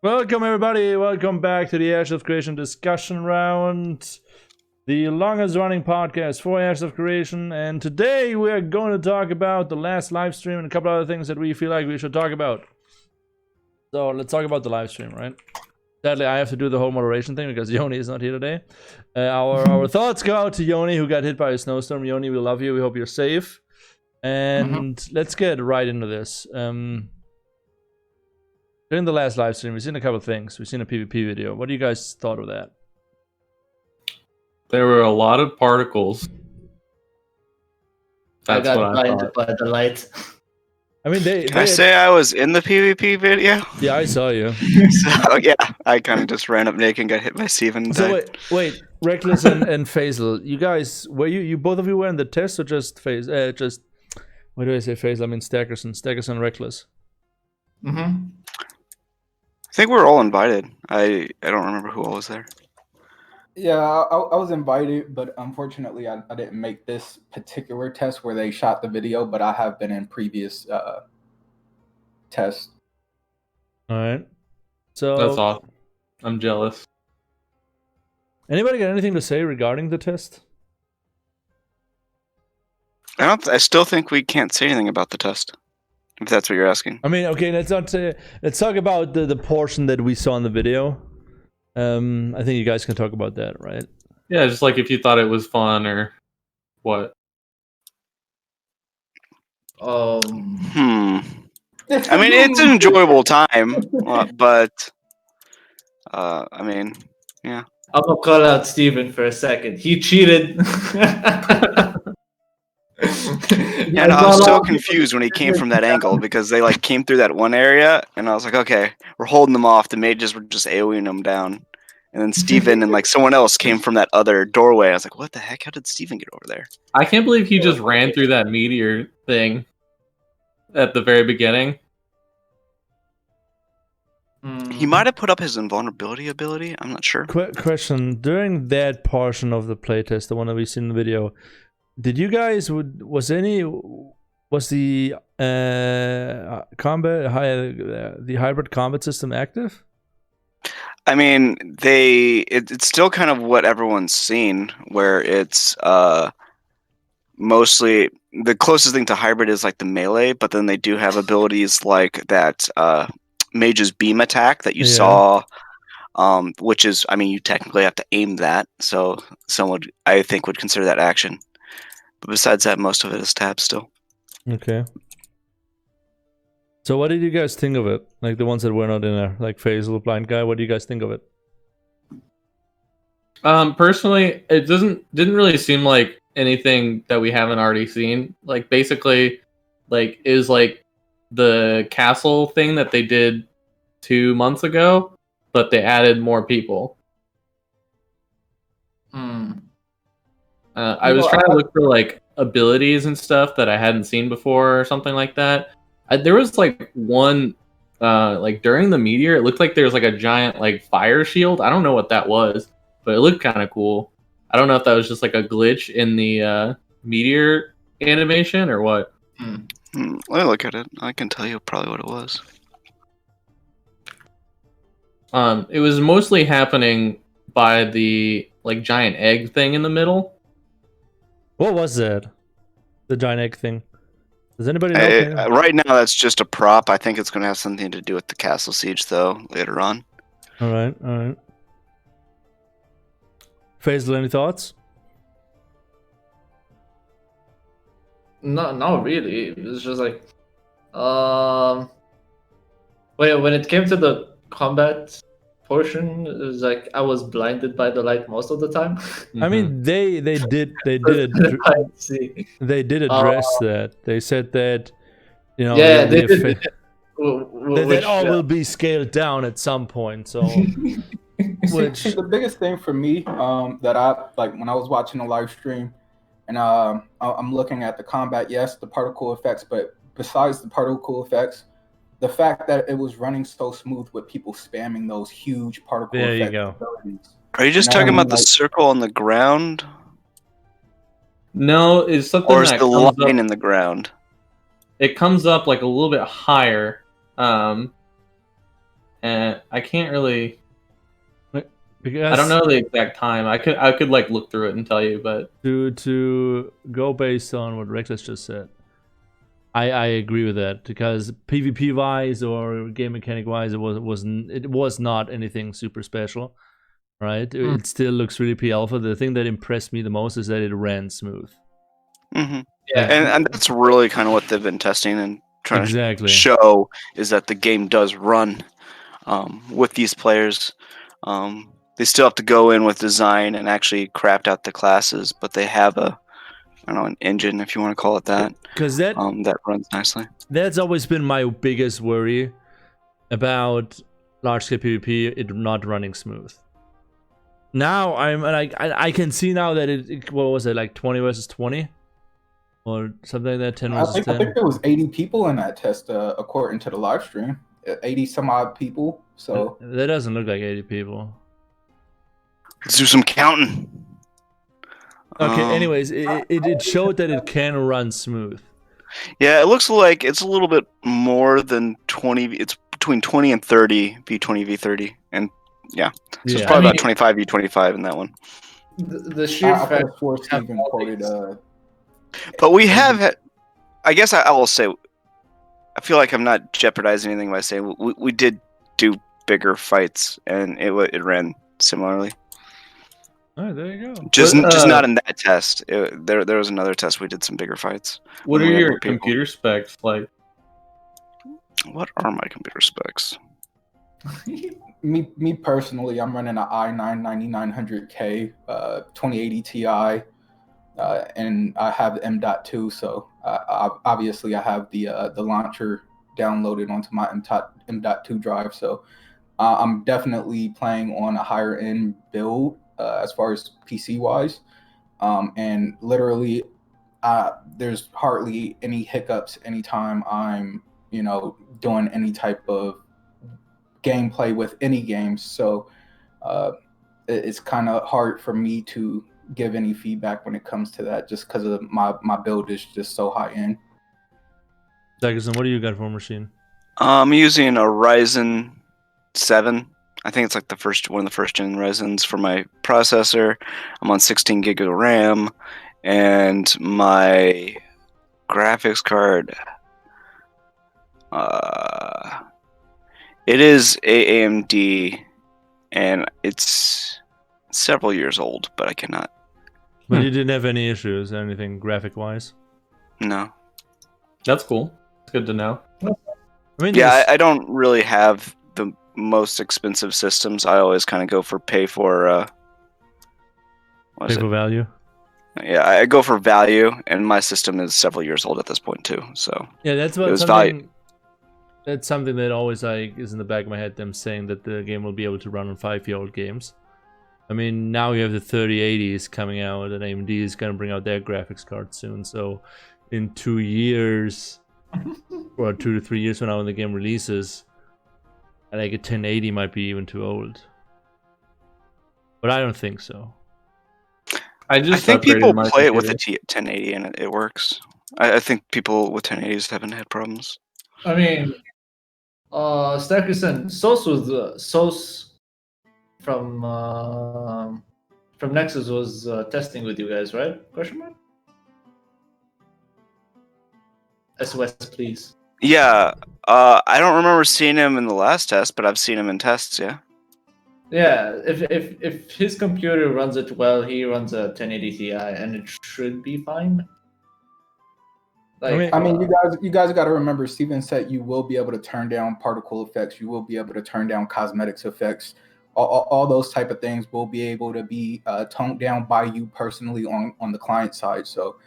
Welcome everybody, welcome back to the Ashes of Creation discussion round. The longest running podcast for Ashes of Creation, and today we are going to talk about the last live stream and a couple other things that we feel like we should talk about. So let's talk about the live stream, right? Sadly, I have to do the whole moderation thing because Yoni is not here today. Our thoughts go out to Yoni, who got hit by a snowstorm. Yoni, we love you, we hope you're safe. And let's get right into this. During the last live stream, we've seen a couple of things. We've seen a PvP video. What do you guys thought of that? There were a lot of particles. That's I got blinded by the light. I mean, Can I say I was in the PvP video? Yeah, I saw you. So yeah, I kind of just ran up naked and got hit by Steven. So wait, Reckless and Faisal, you guys, were you both of you were in the test or just just why do I say Faisal? I mean Stackerson and Reckless. I think we were all invited. I don't remember who all was there. Yeah, I was invited, but unfortunately I didn't make this particular test where they shot the video, but I have been in previous tests. All right. So that's awesome. I'm jealous. Anybody got anything to say regarding the test? I still think we can't say anything about the test. If that's what you're asking. I mean, okay, let's talk about the portion that we saw in the video. I think you guys can talk about that, right? Yeah, just like if you thought it was fun or what. I mean, it's an enjoyable time, but I mean, yeah. I'm gonna call out Steven for a second. He cheated. And I was so confused when he came from that angle because they like came through that one area, and I was like, okay, we're holding them off. The mages were just AoEing them down, and then Steven and like someone else came from that other doorway. I was like, what the heck? How did Steven get over there? I can't believe he just ran through that meteor thing at the very beginning. He might have put up his invulnerability ability. I'm not sure. Question: during that portion of the playtest, the one that we see in the video, did you guys was the the hybrid combat system active? I mean, it's still kind of what everyone's seen, where it's mostly the closest thing to hybrid is like the melee, but then they do have abilities like that mage's beam attack that you saw, which is, I mean, you technically have to aim that, so someone I think would consider that action. But besides that, most of it is tab still. Okay. So what did you guys think of it? Like the ones that were not in there, like Faisal, Blind Guy, what do you guys think of it? Personally, it didn't really seem like anything that we haven't already seen. Like basically, like is like the castle thing that they did 2 months ago, but they added more people. I was trying to look for like abilities and stuff that I hadn't seen before or something like that. There was like one like during the meteor, it looked like there was like a giant like fire shield. I don't know what that was, but it looked kind of cool. I don't know if that was just like a glitch in the meteor animation or what. Let me look at it. I can tell you probably what it was. It was mostly happening by the like giant egg thing in the middle. What was that? The giant egg thing. Does anybody know? Right now, that's just a prop. I think it's going to have something to do with the castle siege, though, later on. All right, all right. Faisal, any thoughts? No, not really. It was just like, when it came to the combat portion, it was like I was blinded by the light most of the time. I mean, they did address that. They said that, you know, yeah, they did. That all will be scaled down at some point. So, See, the biggest thing for me that I like when I was watching the live stream, and I'm looking at the combat. Yes, the particle effects, but besides the particle effects, the fact that it was running so smooth with people spamming those huge particle effect abilities. Are you just talking about the circle on the ground? No, it's something or is that the comes line up, in the ground? it comes up like a little bit higher. and I can't really. Because I don't know the exact time. I could like look through it and tell you, but to go based on what Reckless just said, I agree with that, because PvP wise or game mechanic wise, it was not anything super special, right? It still looks really pre-alpha. The thing that impressed me the most is that it ran smooth. Mm-hmm. Yeah. And that's really kind of what they've been testing and trying Exactly. to show, is that the game does run with these players. They still have to go in with design and actually craft out the classes, but they have an engine, if you want to call it that, Because that runs nicely. that's always been my biggest worry about large scale PvP, it not running smooth. Now I can see now that what was it, like 20 versus 20 or something like that, 10 versus 10. I think there was 80 people in that test, according to the live stream. 80 some odd people. So that doesn't look like 80 people. Let's do some counting. Okay, anyways, it showed that it can run smooth. Yeah, it looks like it's a little bit more than 20. It's between 20 and 30 V20 V30, and yeah, so it's probably about 25 V25 in that one. The sheer fact. Steven quoted. But we have, I guess I will say, I feel like I'm not jeopardizing anything by saying we did do bigger fights, and it ran similarly. Oh, there you go. Just not in that test. There was another test we did some bigger fights. What are your computer specs like? What are my computer specs? Me personally, I'm running an i9 9900K 2080 Ti, and I have M.2, so obviously I have the launcher downloaded onto my M.2 drive. So I'm definitely playing on a higher end build as far as PC wise, and literally there's hardly any hiccups anytime I'm doing any type of gameplay with any games. So it's kind of hard for me to give any feedback when it comes to that, just because of my build is just so high end. Daggerson, what do you got for a machine? I'm using a Ryzen 7. I think it's like one of the first gen Ryzens for my processor. I'm on 16 gig of RAM, and my graphics card, it is AMD, and it's several years old, but I cannot. But you didn't have any issues, anything graphic wise? No. That's cool. It's good to know. I mean, yeah, I don't really have the most expensive systems. I always kind of go for pay for value. Yeah, I go for value, and my system is several years old at this point too. So yeah, that's something that always is in the back of my head. Them saying that the game will be able to run on 5-year-old games. I mean, now you have the 3080s coming out, and AMD is going to bring out their graphics card soon. So in 2 years, or 2 to 3 years from now when the game releases, I think a 1080 might be even too old. But I don't think so. I think people play it with a 1080 and it works. I think people with 1080s haven't had problems. I mean, Stackerson, Sauce from Nexus was testing with you guys, right? Question mark? SOS, please. Yeah, I don't remember seeing him in the last test, but I've seen him in tests. Yeah. Yeah, if his computer runs it well, he runs a 1080 Ti, and it should be fine. Like, I mean, you guys got to remember, Steven said you will be able to turn down particle effects. You will be able to turn down cosmetics effects. All those type of things will be able to be toned down by you personally on the client side. So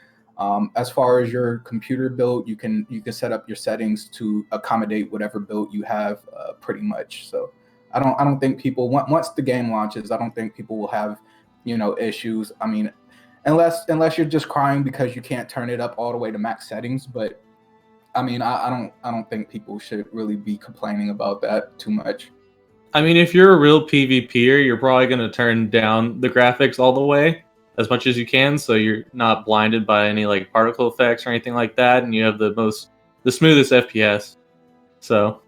as far as your computer build, you can set up your settings to accommodate whatever build you have pretty much. So I don't think people, once the game launches, I don't think people will have issues. I mean, unless you're just crying because you can't turn it up all the way to max settings. But I mean, I don't think people should really be complaining about that too much. I mean, if you're a real PvPer, you're probably going to turn down the graphics all the way as much as you can, so you're not blinded by any like particle effects or anything like that, and you have the smoothest FPS. So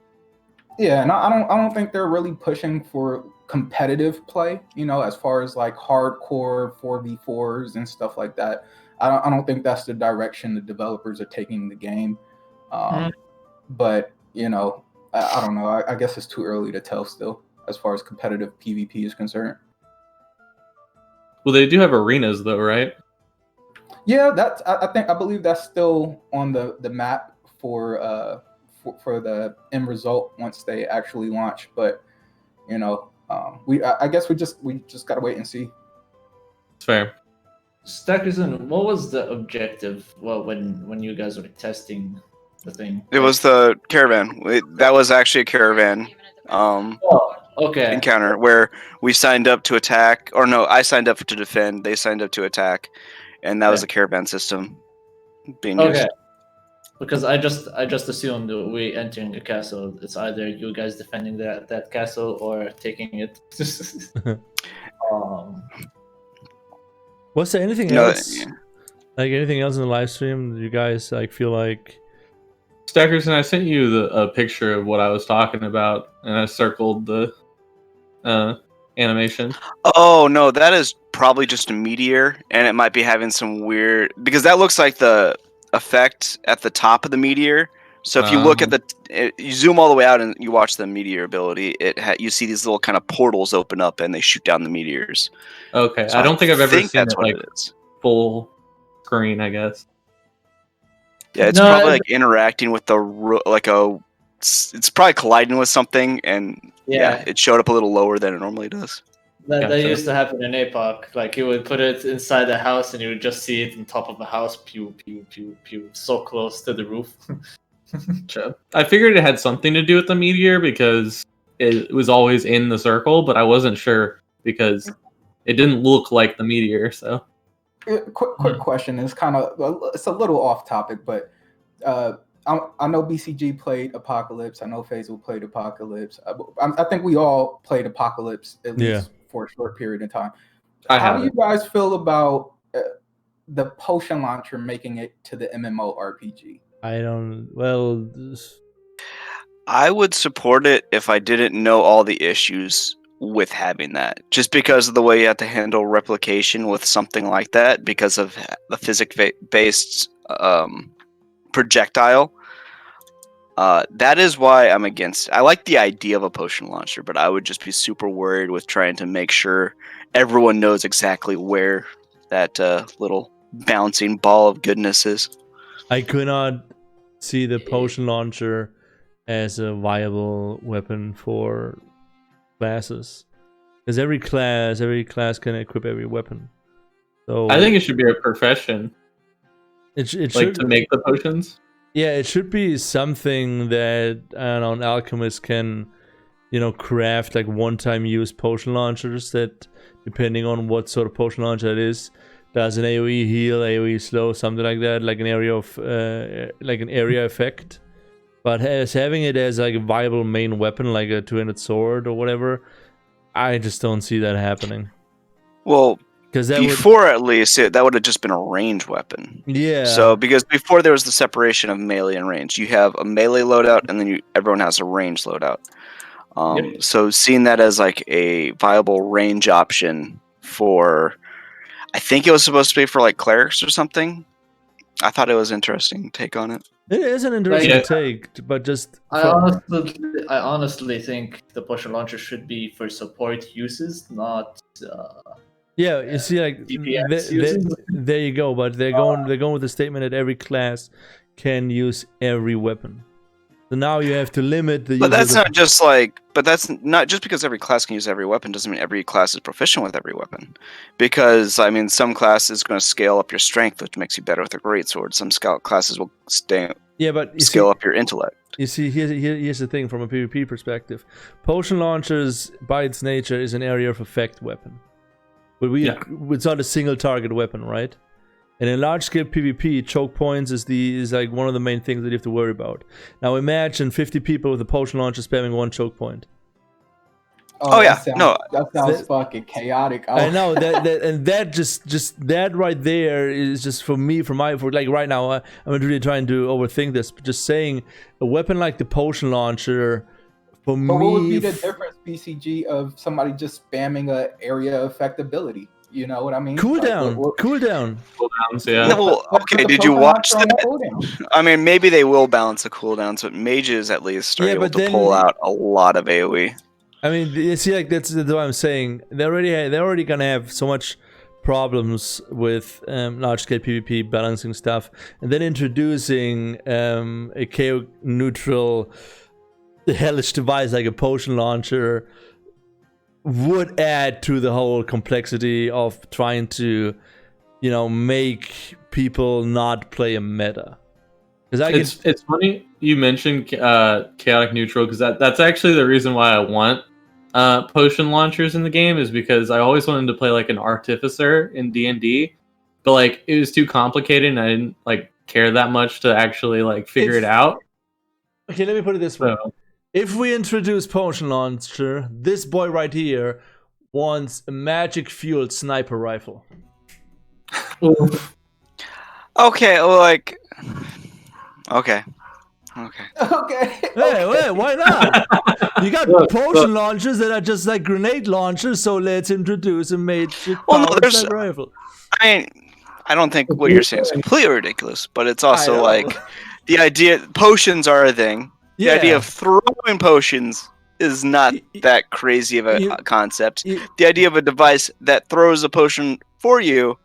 Yeah, and I don't think they're really pushing for competitive play, you know, as far as like hardcore 4v4s and stuff like that. I don't think that's the direction the developers are taking the game. But, you know, I don't know. I guess it's too early to tell still as far as competitive PvP is concerned. Well, they do have arenas though, right? Yeah, that's I believe that's still on the map for the end result once they actually launch. But you know, I guess we just gotta wait and see. It's fair. Stackerson, what was the objective? Well, when you guys were testing the thing, It was the caravan. That was actually a caravan okay. encounter where we signed up to attack, or no, I signed up to defend. They signed up to attack, and that was the caravan system being used. Okay. Because I just assumed that we entering a castle. It's either you guys defending that castle or taking it. Was there anything else? Like anything else in the live stream? You guys like feel like? Stackerson, I sent you a picture of what I was talking about, and I circled the animation. Oh no, that is probably just a meteor, and it might be having some weird, because that looks like the effect at the top of the meteor. So if you look at you zoom all the way out and you watch the meteor ability, you see these little kind of portals open up and they shoot down the meteors. Okay, So I don't think I've ever seen it like it is. full screen, I guess. Yeah, it's probably like interacting with it's probably colliding with something, and yeah, it showed up a little lower than it normally does. That used to happen in APOC. Like you would put it inside the house and you would just see it on top of the house, pew pew pew pew, so close to the roof. I figured it had something to do with the meteor because it was always in the circle, but I wasn't sure because it didn't look like the meteor. So, quick question. It's it's a little off topic, but I know BCG played Apocalypse. I know Faisal played Apocalypse. I think we all played Apocalypse at least for a short period of time. How do you guys feel about the potion launcher making it to the MMORPG? I would support it if I didn't know all the issues with having that. Just because of the way you have to handle replication with something like that, because of the physics-based projectile. That is why I'm against it. I like the idea of a potion launcher, but I would just be super worried with trying to make sure everyone knows exactly where that little bouncing ball of goodness is. I could not see the potion launcher as a viable weapon for classes, because every class can equip every weapon. So I think it should be a profession. It like should, to make the potions. Yeah, it should be something that an alchemist can, craft like one-time use potion launchers that, depending on what sort of potion launcher it is, does an AOE heal, AOE slow, something like that, like an area effect. But having it as like a viable main weapon, like a two-handed sword or whatever, I just don't see that happening. Well, at least that would have just been a range weapon. Yeah. So because before there was the separation of melee and range, you have a melee loadout, and then everyone has a range loadout. So seeing that as like a viable range option for, I think it was supposed to be for like clerics or something. I thought it was an interesting take on it. It is an interesting take, but just I honestly think the potion launcher should be for support uses, not. Yeah, you see, like there you go. But they're going with the statement that every class can use every weapon. So now you have to limit the. But that's not just because every class can use every weapon doesn't mean every class is proficient with every weapon. Because I mean, some classes going to scale up your strength, which makes you better with a greatsword. Some classes will scale up your intellect. You see, here's the thing from a PvP perspective. Potion launchers, by its nature, is an area of effect weapon. But it's not a single target weapon, right? And in large-scale PvP, choke points is like one of the main things that you have to worry about. Now imagine 50 people with a potion launcher spamming one choke point. That sounds fucking chaotic. I know that just that right there is just for me, like right now, I'm really trying to overthink this. But just saying, a weapon like the potion launcher For But what would be me, the difference, PCG, of somebody just spamming a area effect ability? You know what I mean? cooldown, Like, cooldown. Cooldowns, yeah. No, well, but okay, the did you Pokemon watch throwing that? cooldown. I mean, maybe they will balance the cooldowns, but mages at least are Yeah, able but to then- pull out a lot of AoE. I mean, you see, like that's what I'm saying. They're already gonna have so much problems with large scale PvP balancing stuff, and then introducing a KO neutral hellish device like a potion launcher would add to the whole complexity of trying to, you know, make people not play a meta. Because It's funny you mentioned chaotic neutral, because that's actually the reason why I want potion launchers in the game, is because I always wanted to play like an artificer in D&D, but like it was too complicated and I didn't like care that much to actually like figure it out. Okay, let me put it this way. So, If we introduce potion launcher, this boy right here wants a magic fueled sniper rifle. Okay, well, like, okay. Okay. Hey, why not? You got Look, potion launchers that are just like grenade launchers, so let's introduce a magic Well, no, powered there's- sniper rifle. I mean, I don't think what you're saying is completely ridiculous, but it's I also know. like the idea potions are a thing. The idea of throwing potions is not that crazy of a You- concept. you- The idea of a device that throws a potion for you,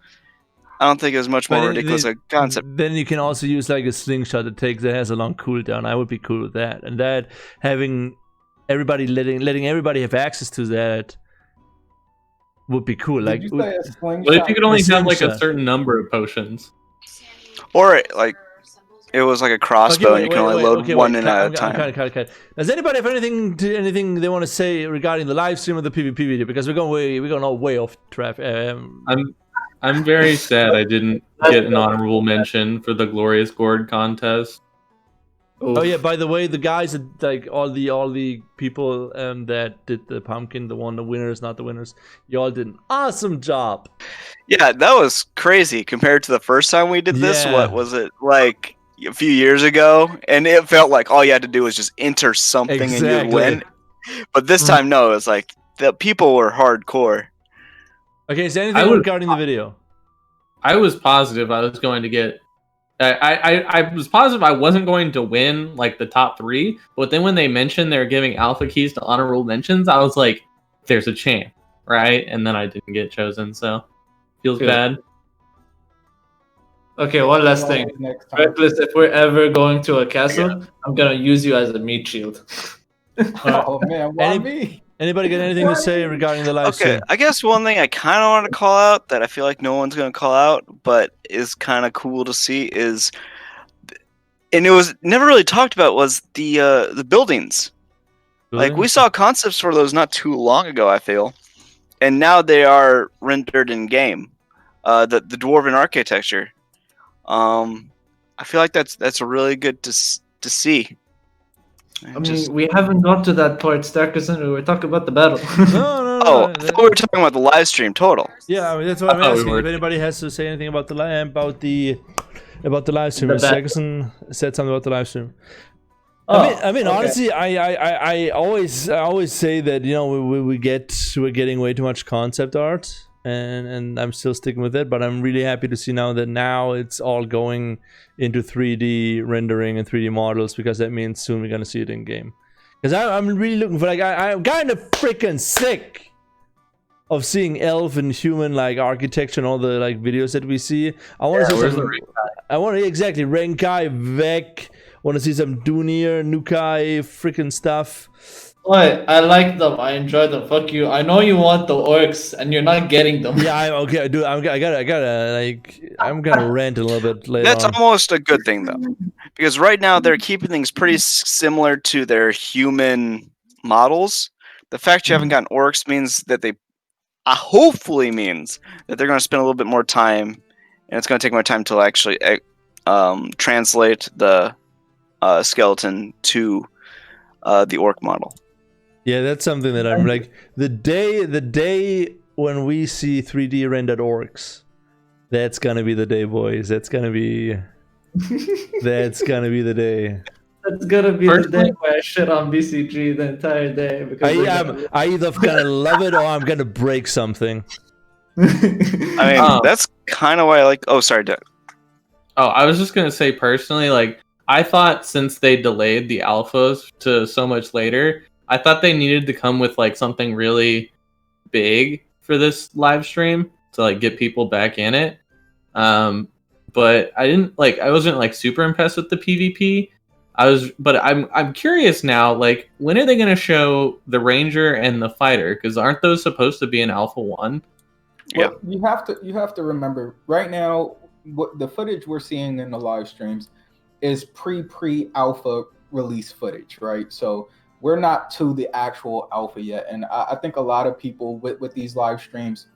I don't think is much But more then ridiculous a concept. Then you can also use like a slingshot that has a long cooldown. I would be cool with that. And that having everybody letting everybody have access to that would be cool. Like Did you say a slingshot? but if you could only The have like a slingshot. certain number of potions. Or like it was like a crossbow and you can only load one in at a time. Cut. Does anybody have anything they want to say regarding the live stream of the PvP video? Because we're going way off track. I'm very sad I didn't get an honorable mention for the Glorious Gourd contest. Oh yeah, by the way, the guys that like all the people that did the pumpkin, the winners, not the winners, you all did an awesome job. Yeah, that was crazy compared to the first time we did this. Yeah. What was it, like a few years ago? And it felt like all you had to do was just enter something and you'd Exactly. win. But this time, no, it was like the people were hardcore. Okay, is there anything regarding the video? I was positive I was going to get. I was positive I wasn't going to win like the top 3, but then when they mentioned they're giving alpha keys to honorable mentions, I was like, "There's a chance, right?" And then I didn't get chosen, so feels Good. bad. Okay, one last thing. Next time. Reckless, if we're ever going to a castle, I'm gonna use you as a meat shield. Oh man, why Any- me? Anybody got anything to say regarding the live Okay, stream? I guess one thing I kind of want to call out that I feel like no one's going to call out, but is kind of cool to see is, and it was never really talked about, was the buildings. Like we saw concepts for those not too long ago, I feel, and now they are rendered in game. The dwarven architecture. I feel like that's really good to see. I mean, we haven't got to that part, Starkerson. We were talking about the battle. No. Oh, I thought we were talking about the live stream total. Yeah, I mean, that's what I'm I thought we asking. were. If anybody has to say anything about the live stream, The Mr. back- Jackerson said something about the live stream. Oh, I mean, okay. honestly, I always say that, you know, we're getting way too much concept art, and I'm still sticking with it. But I'm really happy to see now it's all going into 3D rendering and 3D models, because that means soon we're gonna see it in game. Because I'm really looking for, like, I'm kind of freaking sick of seeing elf and human like architecture and all the like videos that we see. I want to see where's some. the I want to exactly Renkai, Vec. Want to see some Dunir, Nukai, freaking stuff. Why? I like them. I enjoy them. Fuck you. I know you want the orcs, and you're not getting them. Yeah, okay, dude. I gotta like. I'm gonna rant a little bit later That's on. almost a good thing though, because right now they're keeping things pretty similar to their human models. The fact you haven't gotten orcs means that they hopefully means that they're going to spend a little bit more time, and it's going to take more time to actually translate the skeleton to the orc model. Yeah, that's something that I'm like. The day when we see 3D rendered orcs, that's gonna be the day, boys. That's gonna be the day. That's gonna be the Personally- day where I shit on BCG the entire day because I'm either gonna love it or I'm gonna break something. I mean, that's kind of why I like. Oh, sorry, Doug. Oh, I was just gonna say personally, like I thought since they delayed the alphas to so much later, I thought they needed to come with like something really big for this live stream to like get people back in it. But I wasn't like super impressed with the PvP. But I'm curious now, like when are they gonna show the Ranger and the Fighter? Because aren't those supposed to be in Alpha 1? Well, you have to remember right now what the footage we're seeing in the live streams is pre-alpha release footage, right? So we're not to the actual alpha yet, and I think a lot of people with these live streams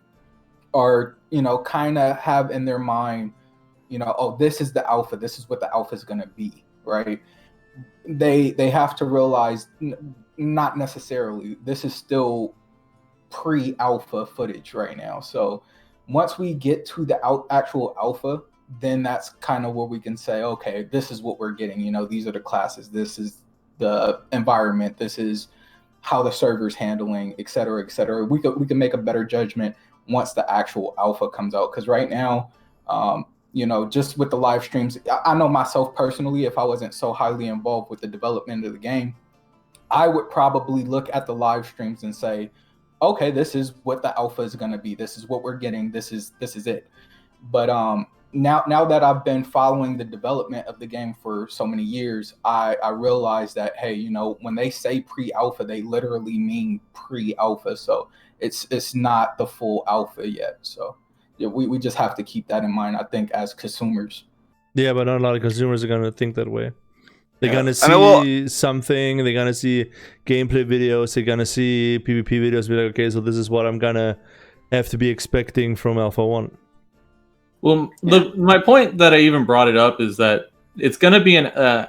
are kind of have in their mind, oh, this is the alpha, this is what the alpha is going to be, right? They have to realize not necessarily. This is still pre-alpha footage right now. So once we get to the actual alpha, then that's kind of where we can say, okay, this is what we're getting. These are the classes. This is the environment. This is how the server's handling, et cetera, et cetera. We can make a better judgment once the actual alpha comes out. Because right now, just with the live streams, I know myself personally, if I wasn't so highly involved with the development of the game, I would probably look at the live streams and say, okay, this is what the alpha is going to be. This is what we're getting. This is it. But now that I've been following the development of the game for so many years, I realize that, hey, when they say pre-alpha, they literally mean pre-alpha. So it's not the full alpha yet. So yeah, we just have to keep that in mind, I think, as consumers. Yeah, but not a lot of consumers are gonna think that way. They're gonna see something, they're gonna see gameplay videos, they're gonna see PvP videos, be like, okay, so this is what I'm gonna have to be expecting from Alpha 1. Well, my point that I even brought it up is that it's gonna be an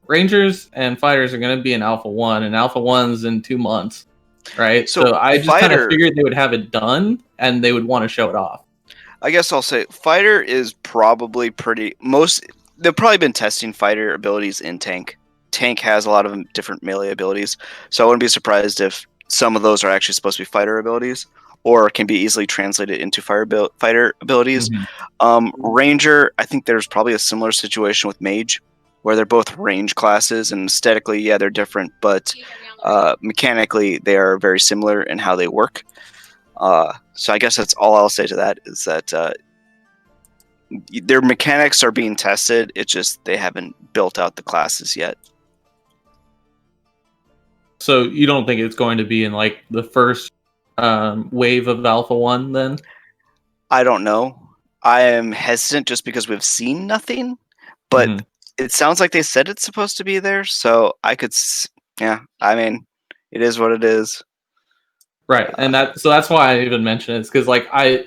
Rangers and Fighters are gonna be in Alpha 1, and Alpha 1's in 2 months, right? So I just kind of figured they would have it done, and they would want to show it off. I guess I'll say Fighter is probably they've probably been testing Fighter abilities in Tank. Tank has a lot of different melee abilities, so I wouldn't be surprised if some of those are actually supposed to be Fighter abilities, or can be easily translated into Fighter abilities. Mm-hmm. Ranger, I think there's probably a similar situation with Mage, where they're both range classes, and aesthetically, yeah, they're different, but mechanically, they are very similar in how they work. So I guess that's all I'll say to that, is that their mechanics are being tested. It's just they haven't built out the classes yet. So you don't think it's going to be in like the first wave of Alpha 1 then? I don't know. I am hesitant just because we've seen nothing, but it sounds like they said it's supposed to be there. So I mean, it is what it is. Right, and that's why I even mentioned it, because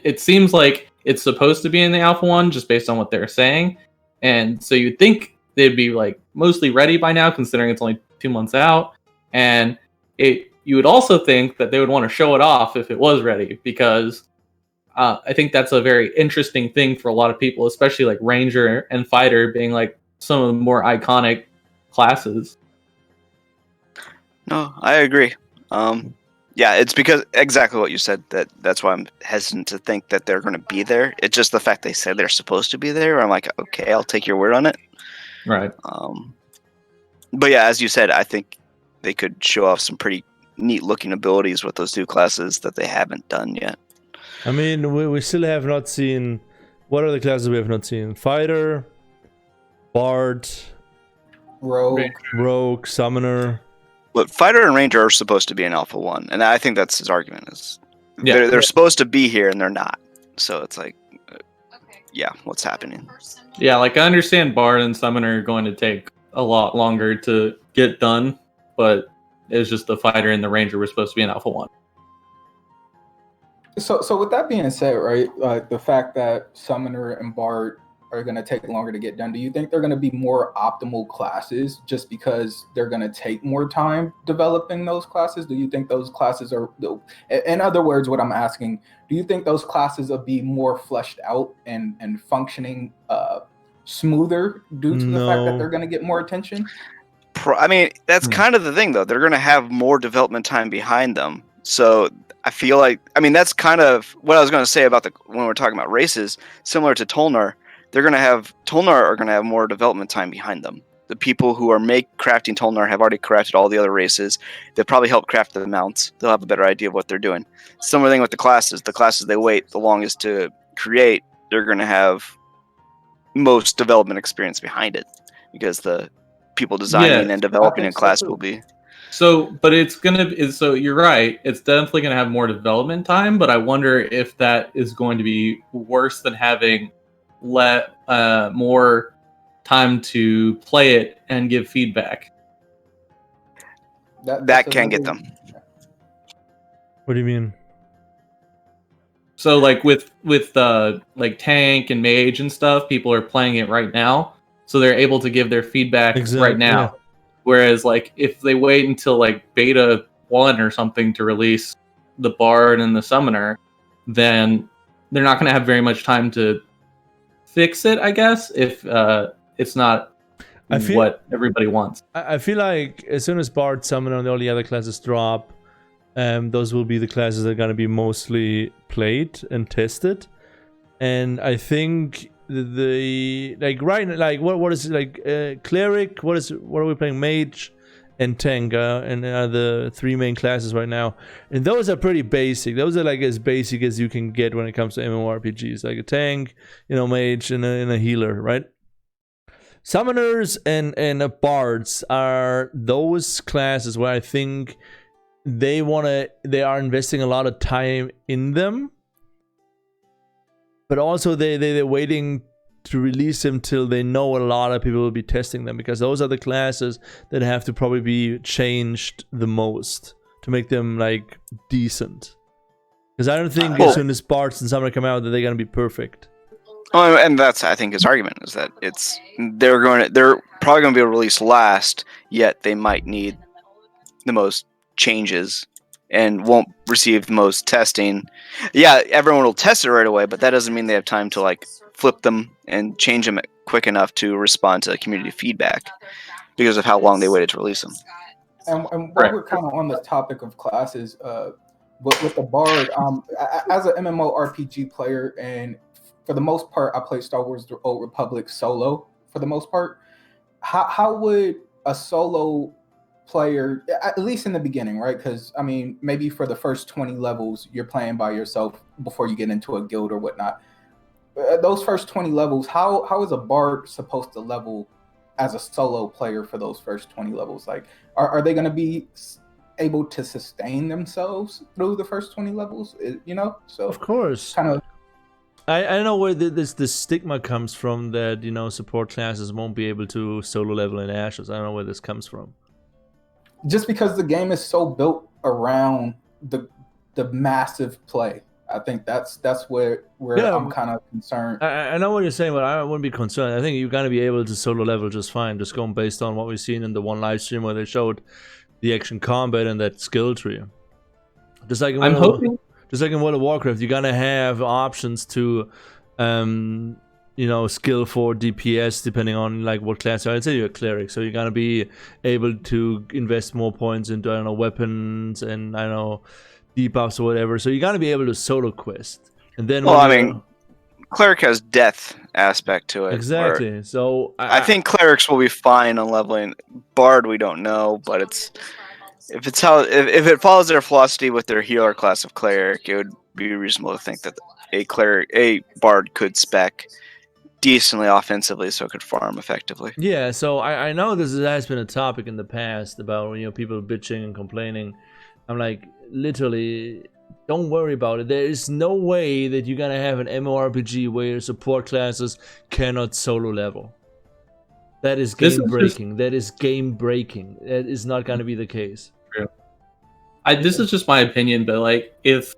it seems like it's supposed to be in the Alpha 1 just based on what they're saying, and so you'd think they'd be like mostly ready by now, considering it's only 2 months out, and you would also think that they would want to show it off if it was ready, because I think that's a very interesting thing for a lot of people, especially like Ranger and Fighter being like some of the more iconic classes. No, I agree. Yeah, it's because exactly what you said, that's why I'm hesitant to think that they're going to be there. It's just the fact they said they're supposed to be there. I'm like, okay, I'll take your word on it. Right. But yeah, as you said, I think they could show off some pretty neat looking abilities with those new classes that they haven't done yet. I mean, we still have not seen... What are the classes we have not seen? Fighter, Bard, Rogue, Summoner... But Fighter and Ranger are supposed to be in Alpha 1, and I think that's his argument. They're supposed to be here, and they're not. So it's like, yeah, what's happening? Yeah, like I understand Bard and Summoner are going to take a lot longer to get done, but it's just the Fighter and the Ranger were supposed to be in Alpha 1. So with that being said, right, the fact that Summoner and Bard are going to take longer to get done, do you think they're going to be more optimal classes just because they're going to take more time developing those classes? Do you think those classes are, in other words, what I'm asking, do you think those classes will be more fleshed out and functioning smoother due to the fact that they're going to get more attention? I mean, that's kind of the thing, though. They're going to have more development time behind them. So I feel like, I mean, that's kind of what I was going to say about when we're talking about races, similar to Tolnar. Tolnar are going to have more development time behind them. The people who are crafting Tolnar have already crafted all the other races. They'll probably help craft the mounts. They'll have a better idea of what they're doing. Similar thing with the classes. The classes they wait the longest to create, they're going to have most development experience behind it, because the people designing and developing a class will be. So, but so you're right. It's definitely going to have more development time, but I wonder if that is going to be worse than having more time to play it and give feedback. That can get them. What do you mean? So like with like tank and mage and stuff, people are playing it right now, so they're able to give their feedback right now. Yeah. Whereas like if they wait until like beta 1 or something to release the bard and the summoner, then they're not going to have very much time to fix it, I guess, if it's not what everybody wants. I feel like as soon as bard, summoner, and all the other classes drop, those will be the classes that are going to be mostly played and tested. And I think what is cleric, what are we playing, mage and tank, and the 3 main classes right now, and those are pretty basic. Those are like as basic as you can get when it comes to MMORPGs, like a tank, mage and a healer, right? Summoners and bards are those classes where I think they are investing a lot of time in them, but also they're waiting to release them till they know a lot of people will be testing them, because those are the classes that have to probably be changed the most to make them like decent. Because I don't think as soon as bards and summoner come out that they're gonna be perfect. Oh, and that's, I think, his argument is that they're probably going to be released last, yet they might need the most changes and won't receive the most testing. Yeah, everyone will test it right away, but that doesn't mean they have time to like flip them and change them quick enough to respond to community feedback because of how long they waited to release them. And while we're kind of on the topic of classes, with the bard, as an MMORPG player, and for the most part, I play Star Wars: The Old Republic solo. For the most part, how would a solo player, at least in the beginning, right? Because I mean, maybe for the first 20 levels, you're playing by yourself before you get into a guild or whatnot. Those first 20 levels, how is a bard supposed to level as a solo player for those first 20 levels? Like, are they going to be able to sustain themselves through the first 20 levels? So of course, kind of. I don't know where the stigma comes from that support classes won't be able to solo level in Ashes. I don't know where this comes from. Just because the game is so built around the massive play, I think that's where I'm kind of concerned. I know what you're saying, but I wouldn't be concerned. I think you're gonna be able to solo level just fine, just going based on what we've seen in the one live stream where they showed the action combat and that skill tree. Just like in World of Warcraft, you're gonna have options to, skill for DPS depending on like what class. I'd say you're a cleric, so you're gonna be able to invest more points into weapons and debuffs or whatever. So you're gonna be able to solo quest, and then cleric has death aspect to it. Exactly. So I think clerics will be fine on leveling. Bard, we don't know, but if it follows their philosophy with their healer class of cleric, it would be reasonable to think that a bard could spec decently offensively, so it could farm effectively. Yeah, so I know this has been a topic in the past about people bitching and complaining. I'm like, literally, don't worry about it. There is no way that you're gonna have an MMORPG where your support classes cannot solo level. That is game breaking. That is game breaking. That is not gonna be the case. This is just my opinion, but like if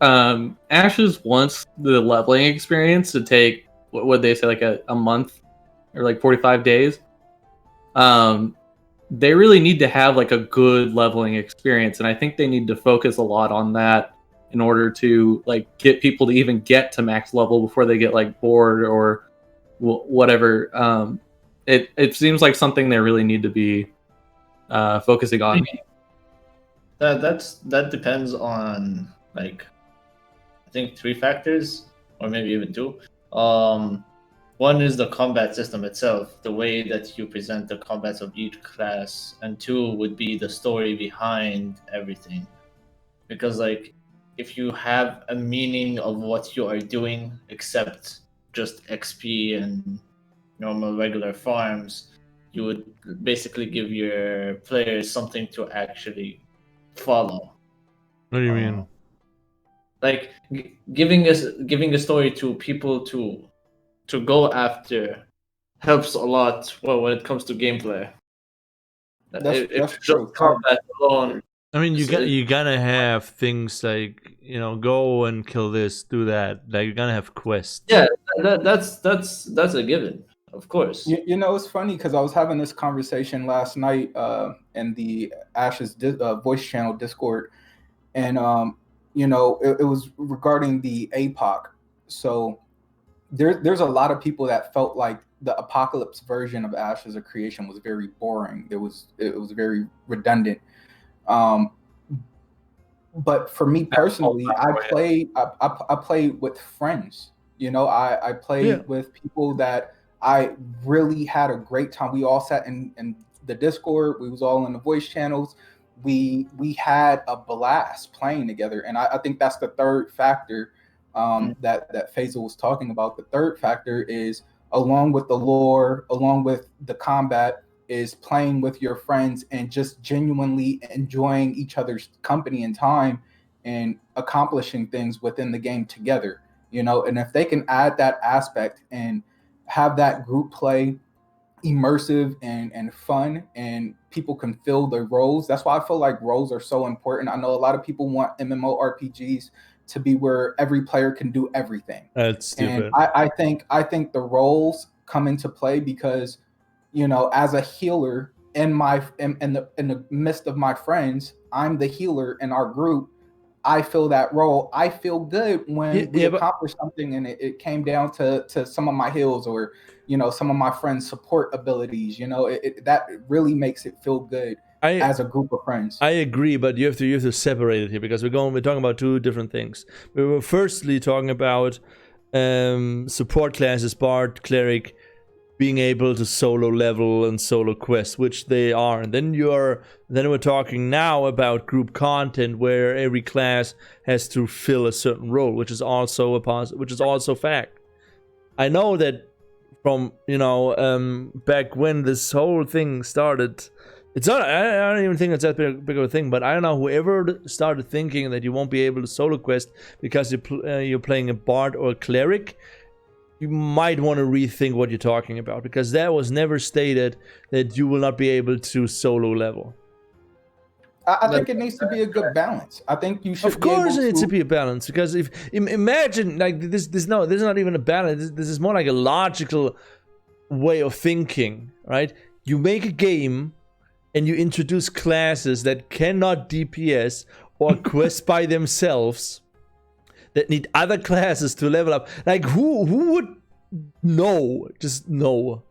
Ashes wants the leveling experience to take, what would they say, like a month or like 45 days, they really need to have like a good leveling experience, and I think they need to focus a lot on that in order to like get people to even get to max level before they get like bored or whatever. it seems like something they really need to be focusing on. That depends on like I think 3 factors or maybe even 2. One is the combat system itself, the way that you present the combats of each class, and 2 would be the story behind everything. Because like if you have a meaning of what you are doing except just XP and normal regular farms, you would basically give your players something to actually follow. What do you mean? Like giving a story to people to go after helps a lot. Well, when it comes to gameplay, That's if true. just combat alone. I mean, you're gonna have things like, you know, go and kill this, do that. Like, you're gonna have quests. Yeah, that's a given, of course. You know, it's funny because I was having this conversation last night in the Ash's voice channel Discord, and you know, it was regarding the APOC. So there's a lot of people that felt like the Apocalypse version of Ash as a creation was very boring. It was very redundant. But for me personally, I played with friends. You know, I played with people that I really had a great time. We all sat in the Discord. We was all in the voice channels. We had a blast playing together, and I think that's the third factor that Faisal was talking about. The third factor is, along with the lore, along with the combat, is playing with your friends and just genuinely enjoying each other's company and time and accomplishing things within the game together, you know. And if they can add that aspect and have that group play immersive and fun, and people can fill their roles, that's why I feel like roles are so important. I know a lot of people want MMORPGs to be where every player can do everything. That's stupid. And I think the roles come into play because, you know, as a healer in the midst of my friends, I'm the healer in our group. I feel that role. I feel good when we accomplish something and it came down to some of my heals or, you know, some of my friends' support abilities. You know, that really makes it feel good as a group of friends. I agree, but you have to separate it here because we're talking about 2 different things. We were firstly talking about support classes, bard, cleric, being able to solo level and solo quest, which they are. And then we're talking now about group content where every class has to fill a certain role, which is also fact. I know that from, you know, back when this whole thing started, it's not, I don't even think it's that big of a thing, but I don't know, whoever started thinking that you won't be able to solo quest because you're playing a bard or a cleric, you might want to rethink what you're talking about, because that was never stated that you will not be able to solo level. I think it needs to be a good balance. I think you should. Of course, it needs to be a balance, because if imagine like this is not even a balance. This is more like a logical way of thinking, right? You make a game and you introduce classes that cannot DPS or quest by themselves, that need other classes to level up. Like, who would know? Just know.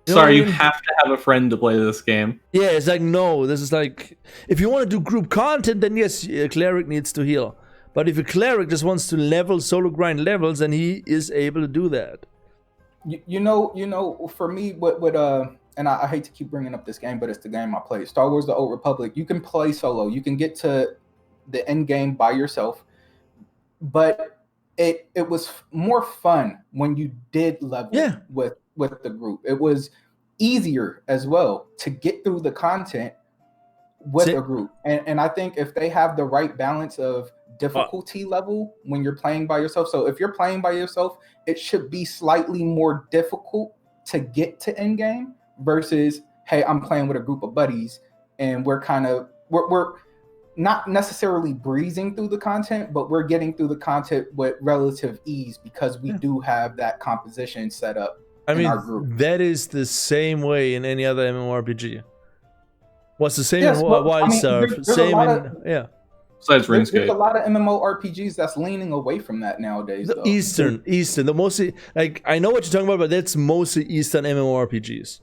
Sorry, you have to have a friend to play this game. Yeah, it's like, no. This is like, if you want to do group content, then yes, a cleric needs to heal. But if a cleric just wants to level, solo grind levels, then he is able to do that. You know, for me, and I hate to keep bringing up this game, but it's the game I play. Star Wars: The Old Republic. You can play solo. You can get to the end game by yourself. But it was more fun when you did level with the group. It was easier as well to get through the content with a group. And I think if they have the right balance of difficulty level when you're playing by yourself. So if you're playing by yourself, it should be slightly more difficult to get to end game versus, hey, I'm playing with a group of buddies and we're not necessarily breezing through the content, but we're getting through the content with relative ease because we do have that composition set up in our group. That is the same way in any other MMORPG. What's the same in Wildstar? Besides RuneScape. There's a lot of MMORPGs that's leaning away from that nowadays. Eastern, the mostly, like, I know what you're talking about, but that's mostly Eastern MMORPGs.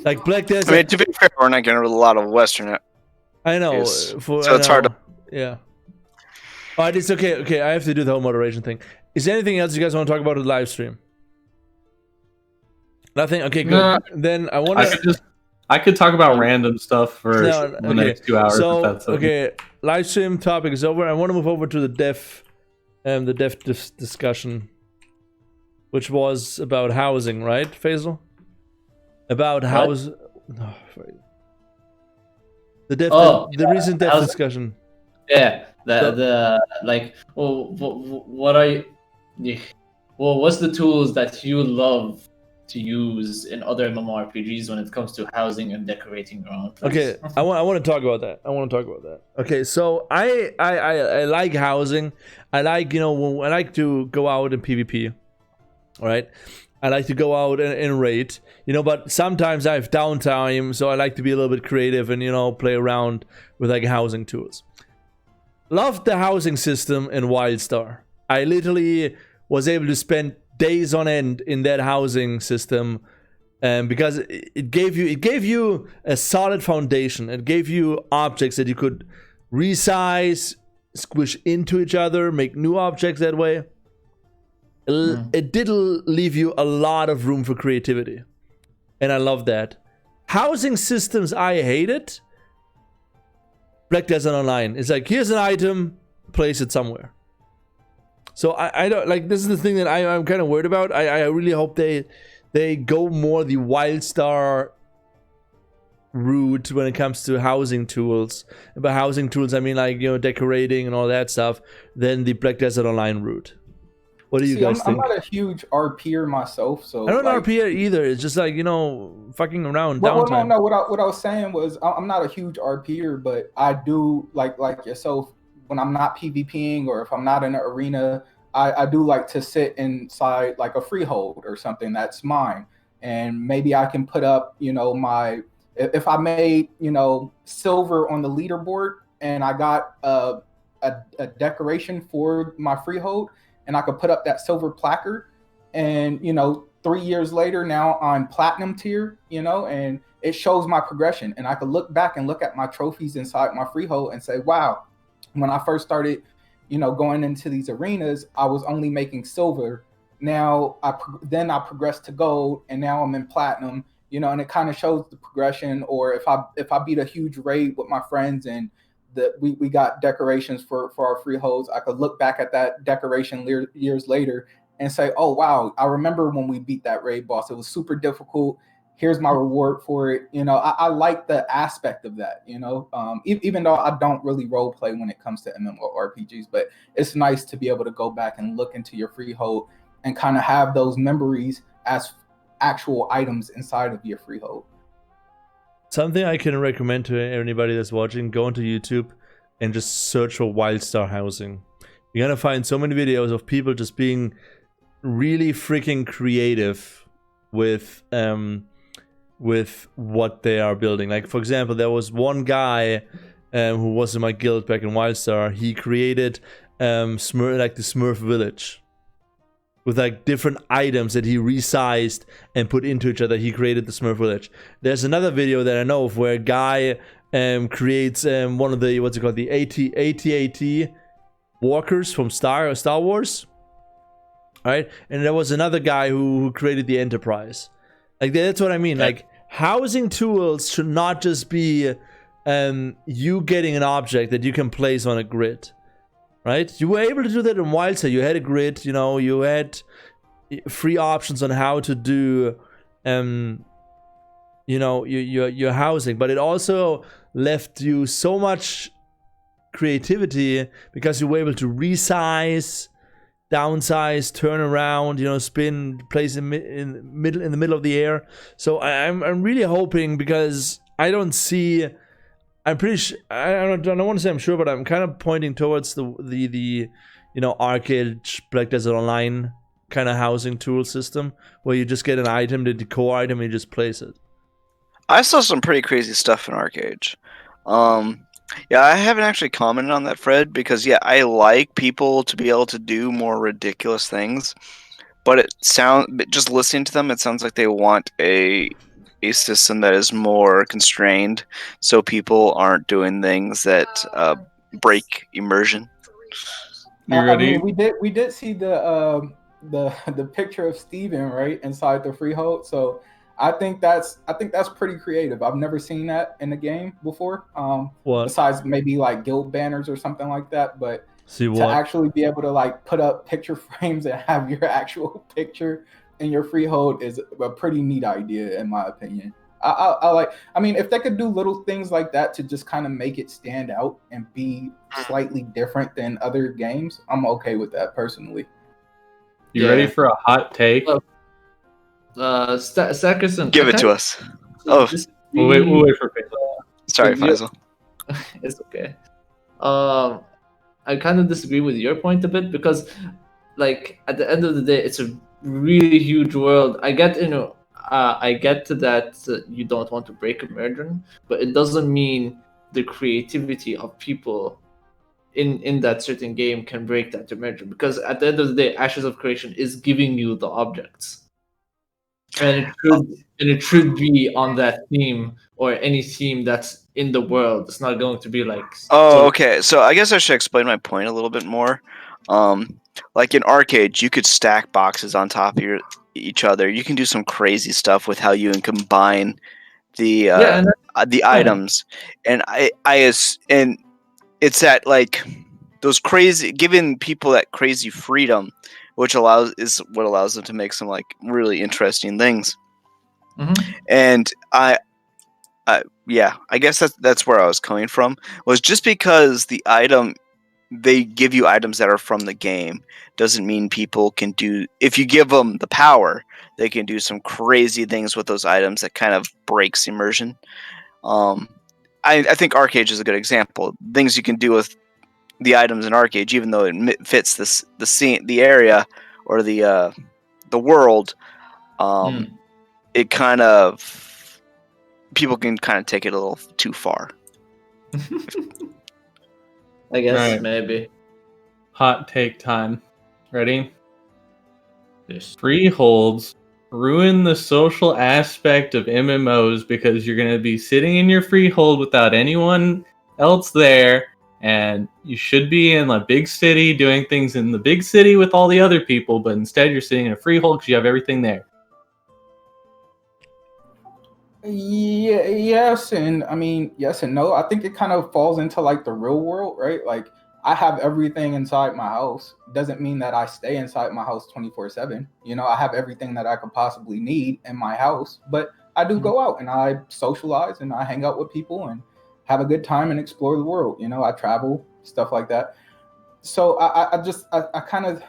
Like Black Desert. I mean, to be fair, we're not getting a lot of Western. I know. So it's hard to. Yeah. Alright, it's okay. Okay, I have to do the whole moderation thing. Is there anything else you guys want to talk about with the live stream? Nothing? Okay, good. No, then I want to... I could talk about random stuff for the next 2 hours. So, if that's okay. Live stream topic is over. I want to move over to the dev discussion, which was about housing, right, Faisal? About house... Oh, the recent dev discussion. Yeah, what are you? Well, what's the tools that you love to use in other MMORPGs when it comes to housing and decorating your own place? Okay, I want to talk about that. Okay, so I like housing. I like, I like to go out in PvP. All right, I like to go out and raid. But sometimes I have downtime, so I like to be a little bit creative and play around with like housing tools. Loved the housing system in WildStar. I literally was able to spend days on end in that housing system, because it gave you a solid foundation. It gave you objects that you could resize, squish into each other, make new objects that way. It did leave you a lot of room for creativity, and I love that. Housing systems I hated. Black Desert Online. It's like, here's an item, place it somewhere. So I don't like, this is the thing that I'm kind of worried about. I really hope they go more the WildStar route when it comes to housing tools. And by housing tools, I mean like, decorating and all that stuff, than the Black Desert Online route. What do you guys think? I'm not a huge RPer myself, so I don't RPer either. It's just like, fucking around downtime. No, what I was saying was I'm not a huge RPer, but I do like yourself, when I'm not PvPing or if I'm not in an arena, I do like to sit inside like a freehold or something that's mine, and maybe I can put up if I made silver on the leaderboard and I got a decoration for my freehold, and I could put up that silver placard, and 3 years later, now I'm platinum tier, and it shows my progression, and I could look back and look at my trophies inside my freehold and say, wow, when I first started, going into these arenas, I was only making silver. Now then I progressed to gold, and now I'm in platinum, and it kind of shows the progression. Or if I beat a huge raid with my friends and we got decorations for our freeholds, I could look back at that decoration years later and say, oh wow, I remember when we beat that raid boss. It was super difficult. Here's my reward for it. I like the aspect of that, even though I don't really role play when it comes to MMORPGs, but it's nice to be able to go back and look into your freehold and kind of have those memories as actual items inside of your freehold. Something I can recommend to anybody that's watching: go onto YouTube and just search for WildStar housing. You're gonna find so many videos of people just being really freaking creative with what they are building. Like, for example, there was one guy who was in my guild back in WildStar. He created the Smurf village with like different items that he resized and put into each other. He created the Smurf village. There's another video that I know of where a guy creates one of the, the AT-AT walkers from Star Wars. All right, and there was another guy who created the Enterprise. Like, that's what I mean. Like, housing tools should not just be you getting an object that you can place on a grid. Right? You were able to do that in WildStar. You had a grid, you had free options on how to do your housing, but it also left you so much creativity because you were able to resize, downsize, turn around, spin, place in the middle of the air. So I'm really hoping, because I don't see. I'm pretty sure. I don't want to say I'm sure, but I'm kind of pointing towards the arcade Black Desert Online kind of housing tool system, where you just get an item, the decor item, and you just place it. I saw some pretty crazy stuff in Arcade. Yeah, I haven't actually commented on that, Fred, because I like people to be able to do more ridiculous things, but just listening to them, it sounds like they want a a system that is more constrained, so people aren't doing things that break immersion. You I ready? mean, we did see the picture of Steven, right, inside the freehold. So I think that's pretty creative. I've never seen that in a game before. What? Besides maybe like guild banners or something like that, but See to what? actually be able to like put up picture frames and have your actual picture in your freehold is a pretty neat idea, in my opinion. I like. I mean, if they could do little things like that to just kind of make it stand out and be slightly different than other games, I'm okay with that personally. You ready for a hot take? Sackerson, Give it to us. Oh, We'll wait for Faisal. sorry, with your- Faisal. It's okay. I kind of disagree with your point a bit because, like, at the end of the day, it's a really huge world. I get, I get that you don't want to break immersion, but it doesn't mean the creativity of people in that certain game can break that immersion. Because at the end of the day, Ashes of Creation is giving you the objects, and it should be on that theme or any theme that's in the world. It's not going to be like. Oh, okay. So I guess I should explain my point a little bit more. Like in arcades, you could stack boxes on top of each other. You can do some crazy stuff with how you can combine the items, and and it's that like those crazy, giving people that crazy freedom, which is what allows them to make some like really interesting things. Mm-hmm. And yeah, I guess that's where I was coming from. Was just because they give you items that are from the game doesn't mean people can do. If you give them the power, they can do some crazy things with those items that kind of breaks immersion. I think Arcade is a good example. Things you can do with the items in Arcade, even though it fits the scene, the area, or the world. It kind of people can kind of take it a little too far. I guess Right. maybe. Hot take time. Ready? Yes. Freeholds ruin the social aspect of MMOs because you're going to be sitting in your freehold without anyone else there, and you should be in a big city doing things in the big city with all the other people, but instead you're sitting in a freehold because you have everything there. Yeah, yes, and I mean yes and no. I think it kind of falls into like the real world, right? Like I have everything inside my house. Doesn't mean that I stay inside my house 24/7. You know, I have everything that I could possibly need in my house, but I do go out and I socialize and I hang out with people and have a good time and explore the world. You know, I travel, stuff like that. So I kind of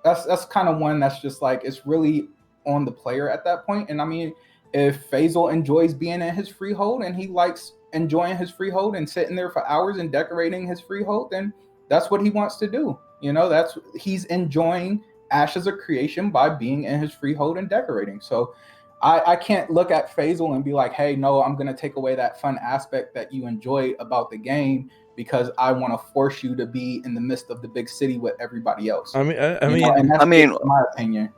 that's kind of one that's just like it's really on the player at that point. And I mean, if Faisal enjoys being in his freehold and he likes enjoying his freehold and sitting there for hours and decorating his freehold, then that's what he wants to do. You know, he's enjoying Ashes of Creation by being in his freehold and decorating. So I can't look at Faisal and be like, hey, no, I'm going to take away that fun aspect that you enjoy about the game because I want to force you to be in the midst of the big city with everybody else. I mean, and that's my opinion.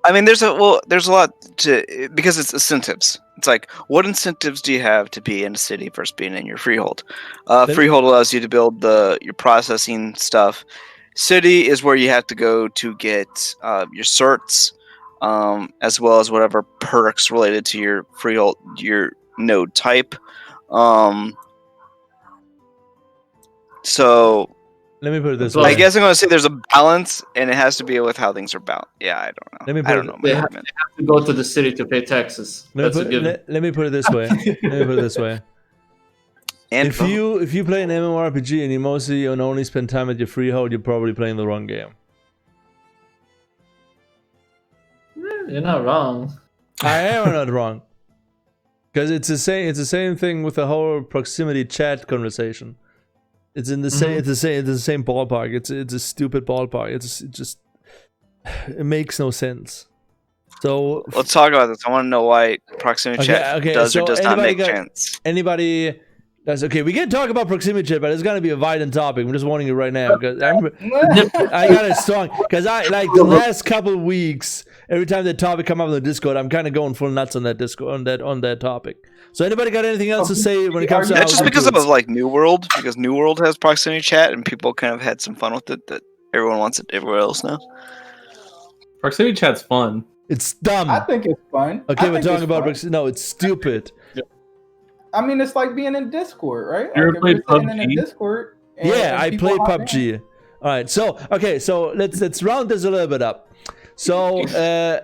I mean, there's a lot to, because it's incentives. It's like, what incentives do you have to be in a city versus being in your freehold? Freehold allows you to build your processing stuff. City is where you have to go to get your certs, as well as whatever perks related to your freehold, your node type. So let me put it this way. I guess I'm going to say there's a balance, and it has to be with how things are balanced. Yeah, I don't know. They have to go to the city to pay taxes. Let me put it this way. And if you play an MMORPG and you mostly and only spend time at your freehold, you're probably playing the wrong game. You're not wrong. I am not wrong. Because it's the same thing with the whole proximity chat conversation. It's in the same. It's the same ballpark. It's a stupid ballpark. It makes no sense. So let's talk about this. I want to know why proximity chat does or does not make sense. Anybody That's okay. We can talk about proximity chat, but it's gonna be a violent topic. I'm just warning you right now because I got it strong because I like the last couple of weeks. Every time that topic come up on the Discord, I'm kind of going full nuts on that Discord on that topic. So anybody got anything else to say when it comes to? That's just because of like New World, because New World has proximity chat, and people kind of had some fun with it. That everyone wants it everywhere else now. Proximity chat's fun. It's dumb. I think it's fun. Okay, we're talking about proximity. No, it's stupid. I mean, it's like being in Discord, right? You ever Like, played if you're sitting PUBG? in a Discord. Yeah, I people play hop in. PUBG. All right, so okay, so let's round this a little bit up. So a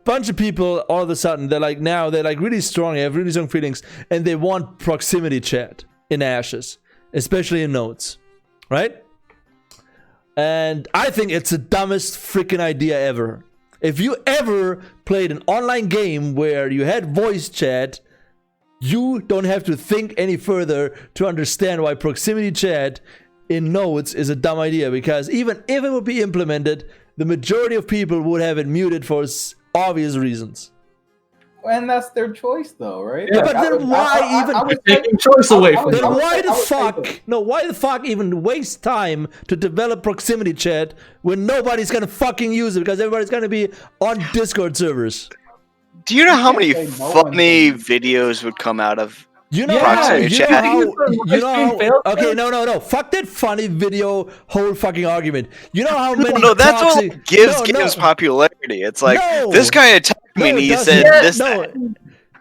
bunch of people all of a sudden they're like really strong, they have really strong feelings, and they want proximity chat in Ashes, especially in nodes, right? And I think it's the dumbest freaking idea ever. If you ever played an online game where you had voice chat, you don't have to think any further to understand why proximity chat in nodes is a dumb idea, because even if it would be implemented, the majority of people would have it muted for obvious reasons. And that's their choice, though, right? Yeah, but then why even taking choice away from then them? why the fuck even waste time to develop proximity chat when nobody's gonna fucking use it because everybody's gonna be on Discord servers? Do you know how many can't say no funny one videos would come out of? You know Proximity chat. Okay, no. Fuck that funny video whole fucking argument. You know how many No, that's toxic... what gives games popularity. It's like this guy attacked me and he said this. No.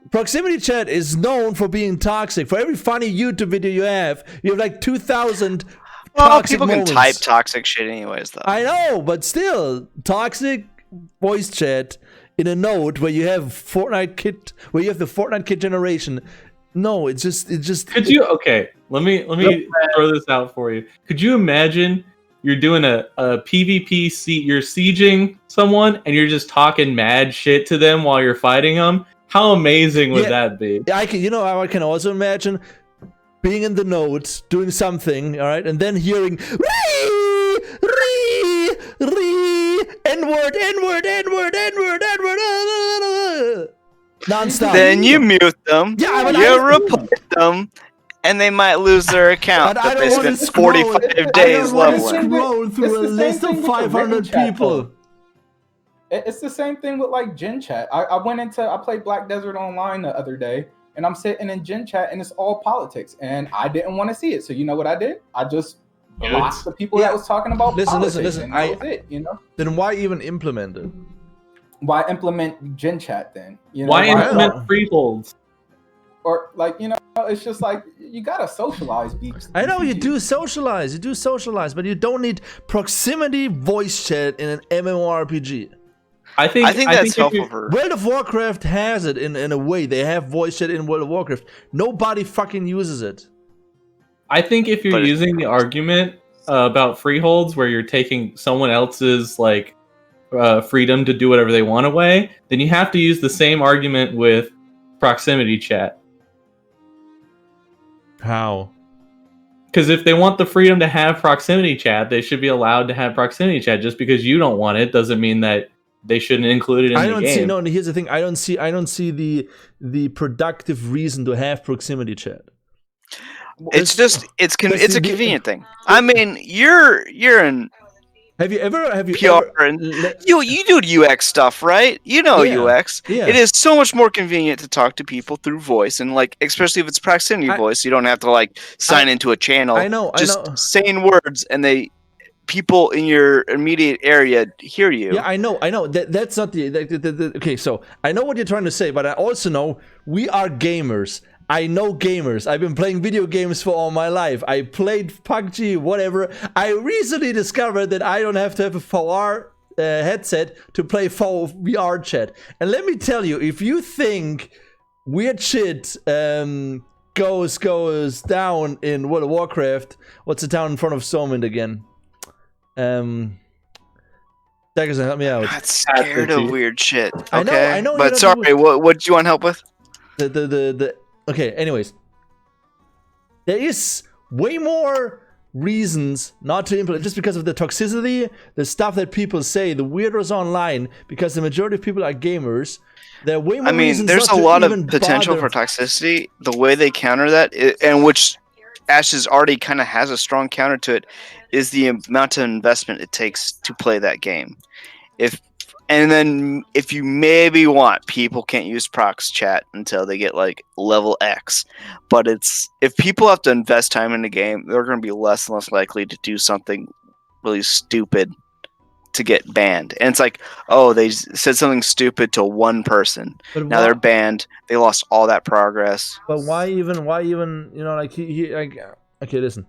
Proximity chat is known for being toxic. For every funny YouTube video you have like 2,000 toxic people moments. can type toxic shit anyways, though. I know, but still, toxic voice chat in a node where you have Fortnite kit, where you have the Fortnite kit generation. No, it's just. Could you? Okay, let me throw this out for you. Could you imagine you're doing a PvP you're sieging someone and you're just talking mad shit to them while you're fighting them? How amazing would that be? I can also imagine being in the nodes doing something, all right, and then hearing N-word, non-stop. Then you mute them, you report them, and they might lose their account that they spent 45 days leveling. Scroll through a list of 500 people. It's the same thing with like Gen Chat. I played Black Desert Online the other day, and I'm sitting in Gen Chat, and it's all politics, and I didn't want to see it. So you know what I did? I just blocked the people that was talking about politics. Listen. That was it, you know? Then why even implement it? Why implement Gen Chat then? You know, why implement freeholds? Or like, you know, it's just like you gotta socialize. I know you do socialize, but you don't need proximity voice chat in an MMORPG. I think that's helpful for World of Warcraft has it in a way. They have voice chat in World of Warcraft. Nobody fucking uses it. I think if you're using the argument about freeholds where you're taking someone else's like freedom to do whatever they want away, then you have to use the same argument with proximity chat. How? Because if they want the freedom to have proximity chat, they should be allowed to have proximity chat. Just because you don't want it doesn't mean that they shouldn't include it in the game. No, here's the thing. I don't see the productive reason to have proximity chat. It's a convenient thing. I mean, you're in Have you PR ever, and you do UX stuff, right? You know UX. Yeah. It is so much more convenient to talk to people through voice, and like especially if it's proximity voice, you don't have to like sign into a channel. I know. Saying words and people in your immediate area hear you. Yeah, I know. That's not the okay. So I know what you're trying to say, but I also know we are gamers. I know gamers. I've been playing video games for all my life. I played PUBG, whatever. I recently discovered that I don't have to have a VR headset to play VR chat. And let me tell you, if you think weird shit goes down in World of Warcraft, what's the town in front of Stormwind again? Daggers, help me out. I'm not scared of weird shit. Okay. I know. But sorry, what do you want help with? Okay, anyways. There is way more reasons not to implement, just because of the toxicity, the stuff that people say, the weirdos online, because the majority of people are gamers. There are way more reasons there's not a to lot of even potential bother. for toxicity. The way they counter that, and which Ashes already kind of has a strong counter to it, is the amount of investment it takes to play that game. And then if you maybe want, people can't use prox chat until they get like level X. But if people have to invest time in the game, they're going to be less and less likely to do something really stupid to get banned. And it's like, oh, they said something stupid to one person. But now they're banned. They lost all that progress. But why even, like, okay, listen.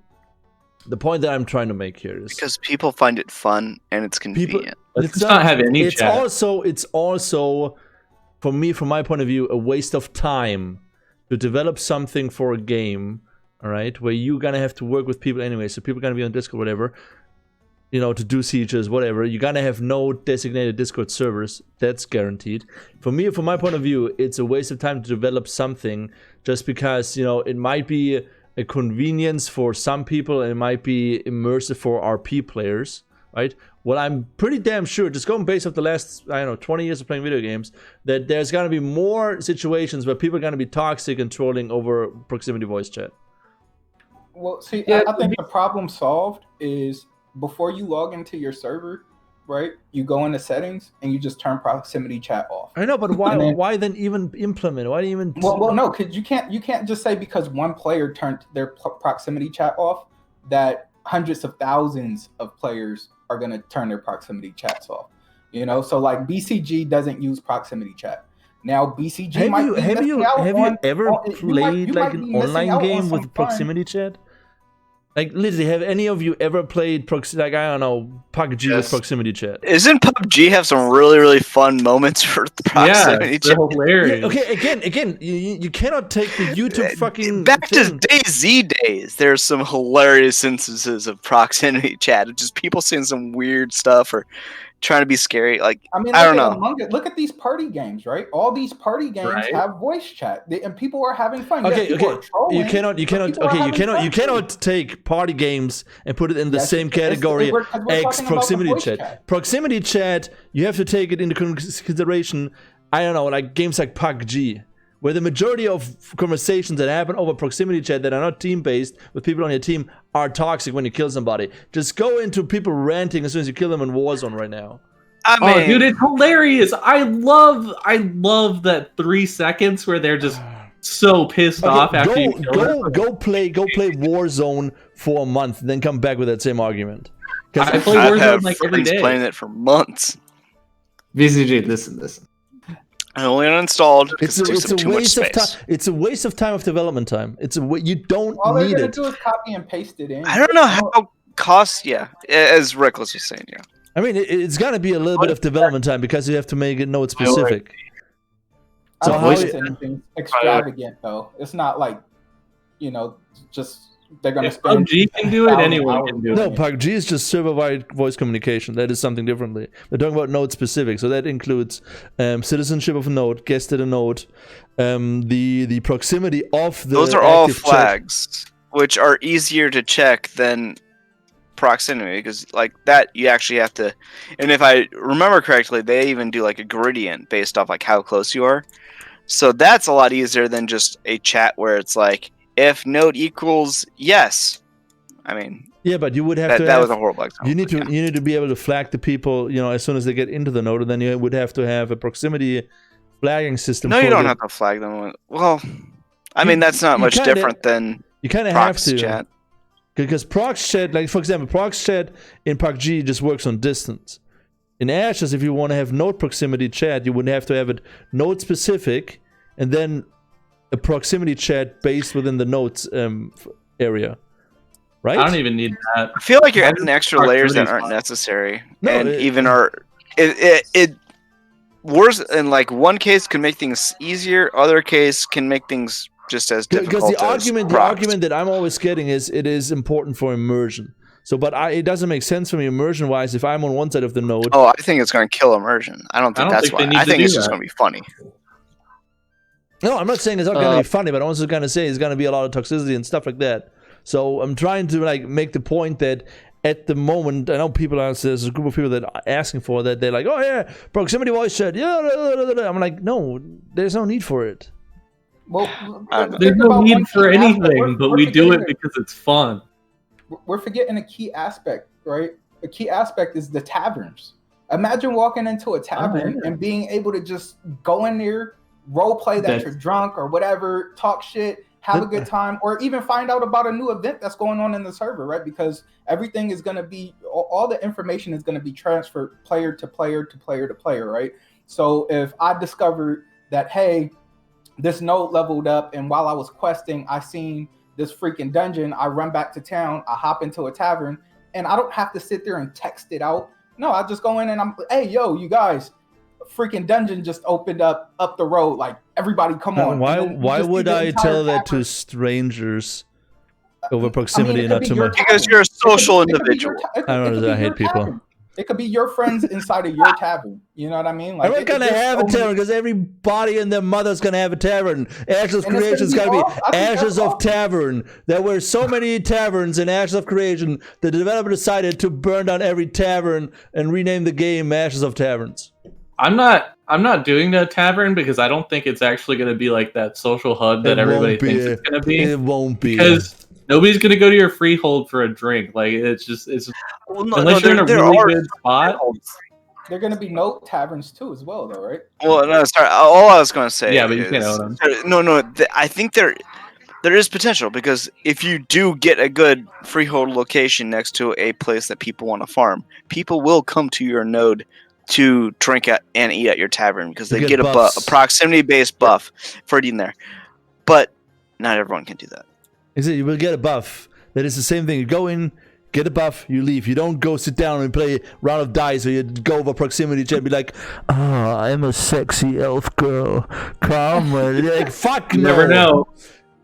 The point that I'm trying to make here is because people find it fun and it's convenient. Let's not have any it's chat. It's also, for me, from my point of view, a waste of time to develop something for a game, all right, where you're gonna have to work with people anyway. So people are gonna be on Discord, whatever, to do sieges, whatever. You're gonna have no designated Discord servers. That's guaranteed. For me, from my point of view, it's a waste of time to develop something just because it might be a convenience for some people and it might be immersive for RP players, right? Well, I'm pretty damn sure, just going based off the last, 20 years of playing video games, that there's gonna be more situations where people are gonna be toxic and trolling over proximity voice chat. Well, see, I think the problem solved is before you log into your server, right? You go into settings and you just turn proximity chat off. I know, but why then even implement? Why even? Well, no, because you can't just say because one player turned their proximity chat off that hundreds of thousands of players are gonna turn their proximity chats off. So like BCG doesn't use proximity chat. Now BCG have you ever played like an online game with proximity chat? Like, literally, have any of you ever played PUBG with proximity chat? Isn't PUBG have some really, really fun moments for the proximity chat? Yeah, hilarious. Yeah, okay, again, you cannot take the YouTube fucking back thing. to DayZ days. There's some hilarious instances of proximity chat, of just people saying some weird stuff or trying to be scary. Like, I don't know. Look at these party games, right? All these party games have voice chat, and people are having fun. Okay, you cannot take party games and put it in the same category as proximity chat. Proximity chat, you have to take it into consideration. I don't know, like games like PUBG, where the majority of conversations that happen over proximity chat that are not team-based with people on your team are toxic when you kill somebody. Just go into people ranting as soon as you kill them in Warzone right now. Dude, it's hilarious. I love that 3 seconds where they're just so pissed off after you kill them. Go play Warzone for a month, then come back with that same argument. I play Warzone like every day. Playing it for months. VCG, listen. I only uninstalled. It's a waste of time. It's a waste of time of development time. You don't all need they're gonna it. do is copy and paste it in. I don't know how costs. Yeah, as Reckless was saying. Yeah. I mean, it's gonna be a little bit of development time because you have to make it node specific. I don't think it's anything extravagant though. It's not like, just they're gonna spend. PUBG can do it. Anyone can do it. No, PUBG is just server-wide voice communication. That is something differently. We're talking about node specific, so that includes citizenship of a node, guest at a node, the proximity of the. Those are all flags, which are easier to check than proximity, because like that you actually have to. And if I remember correctly, they even do like a gradient based off like how close you are. So that's a lot easier than just a chat where it's like, if node equals yes. I mean, yeah, but you would have to. That was a horrible example. You need to be able to flag the people, as soon as they get into the node, and then you would have to have a proximity flagging system. No, you don't have to flag them. Well, I mean that's not much different than you kind of have to chat. Because prox chat, like for example, prox chat in PUBG just works on distance. In Ashes, if you want to have node proximity chat, you would have to have it node specific, and then a proximity chat based within the nodes right? I don't even need that. I feel like you're adding extra layers that aren't necessary, it worse. In like one case can make things easier, other case can make things just as difficult. Because the argument that I'm always getting is it is important for immersion. So, but it doesn't make sense for me immersion wise if I'm on one side of the node. Oh, I think it's going to kill immersion. I don't think that's why. I think it's just going to be funny. No, I'm not saying it's not going to be funny, but I'm also going to say it's going to be a lot of toxicity and stuff like that. So I'm trying to like make the point that at the moment, I know people there's a group of people that are asking for that. They're like, oh yeah, proximity voice chat. Yeah, I'm like, no, there's no need for it. Well, there's no need for anything, but we do it because it's fun. We're forgetting a key aspect, right? A key aspect is the taverns. Imagine walking into a tavern and being able to just go in there, role play that you're drunk or whatever, talk shit, have a good time, or even find out about a new event that's going on in the server, right? Because everything is going to be, all the information is going to be transferred player to player to player to player, right? So if I discovered that, hey, this node leveled up, and while I was questing, I seen this freaking dungeon, I run back to town, I hop into a tavern, and I don't have to sit there and text it out. No, I just go in and I'm, hey, yo, you guys, freaking dungeon just opened up the road. Like, everybody come on. Why would I tell that to strangers over proximity and not to my... Because you're a social individual. I don't know, I hate people. It could be your friends inside of your tavern. You know what I mean? Like, I'm not going to have a tavern because everybody and their mother's going to have a tavern. Ashes of Creation is going to be Ashes of Tavern. There were so many taverns in Ashes of Creation, the developer decided to burn down every tavern and rename the game Ashes of Taverns. I'm not doing the tavern because I don't think it's actually going to be like that social hub that everybody thinks it's going to be. It won't be. Because nobody's gonna go to your freehold for a drink. Like it's unless you're in a really good spot. They're gonna be note taverns too, as well, though, right? Well, no, sorry. All I was gonna say. Yeah, but you can't own them. No. I think there is potential because if you do get a good freehold location next to a place that people want to farm, people will come to your node to drink at and eat at your tavern because they get a proximity-based buff for eating there. But not everyone can do that. You will get a buff. That is the same thing. You go in, get a buff, you leave. You don't go sit down and play a round of dice, or you go over proximity chat and be like, oh, I'm a sexy elf girl. Come on. You're like, fuck you no. Never know.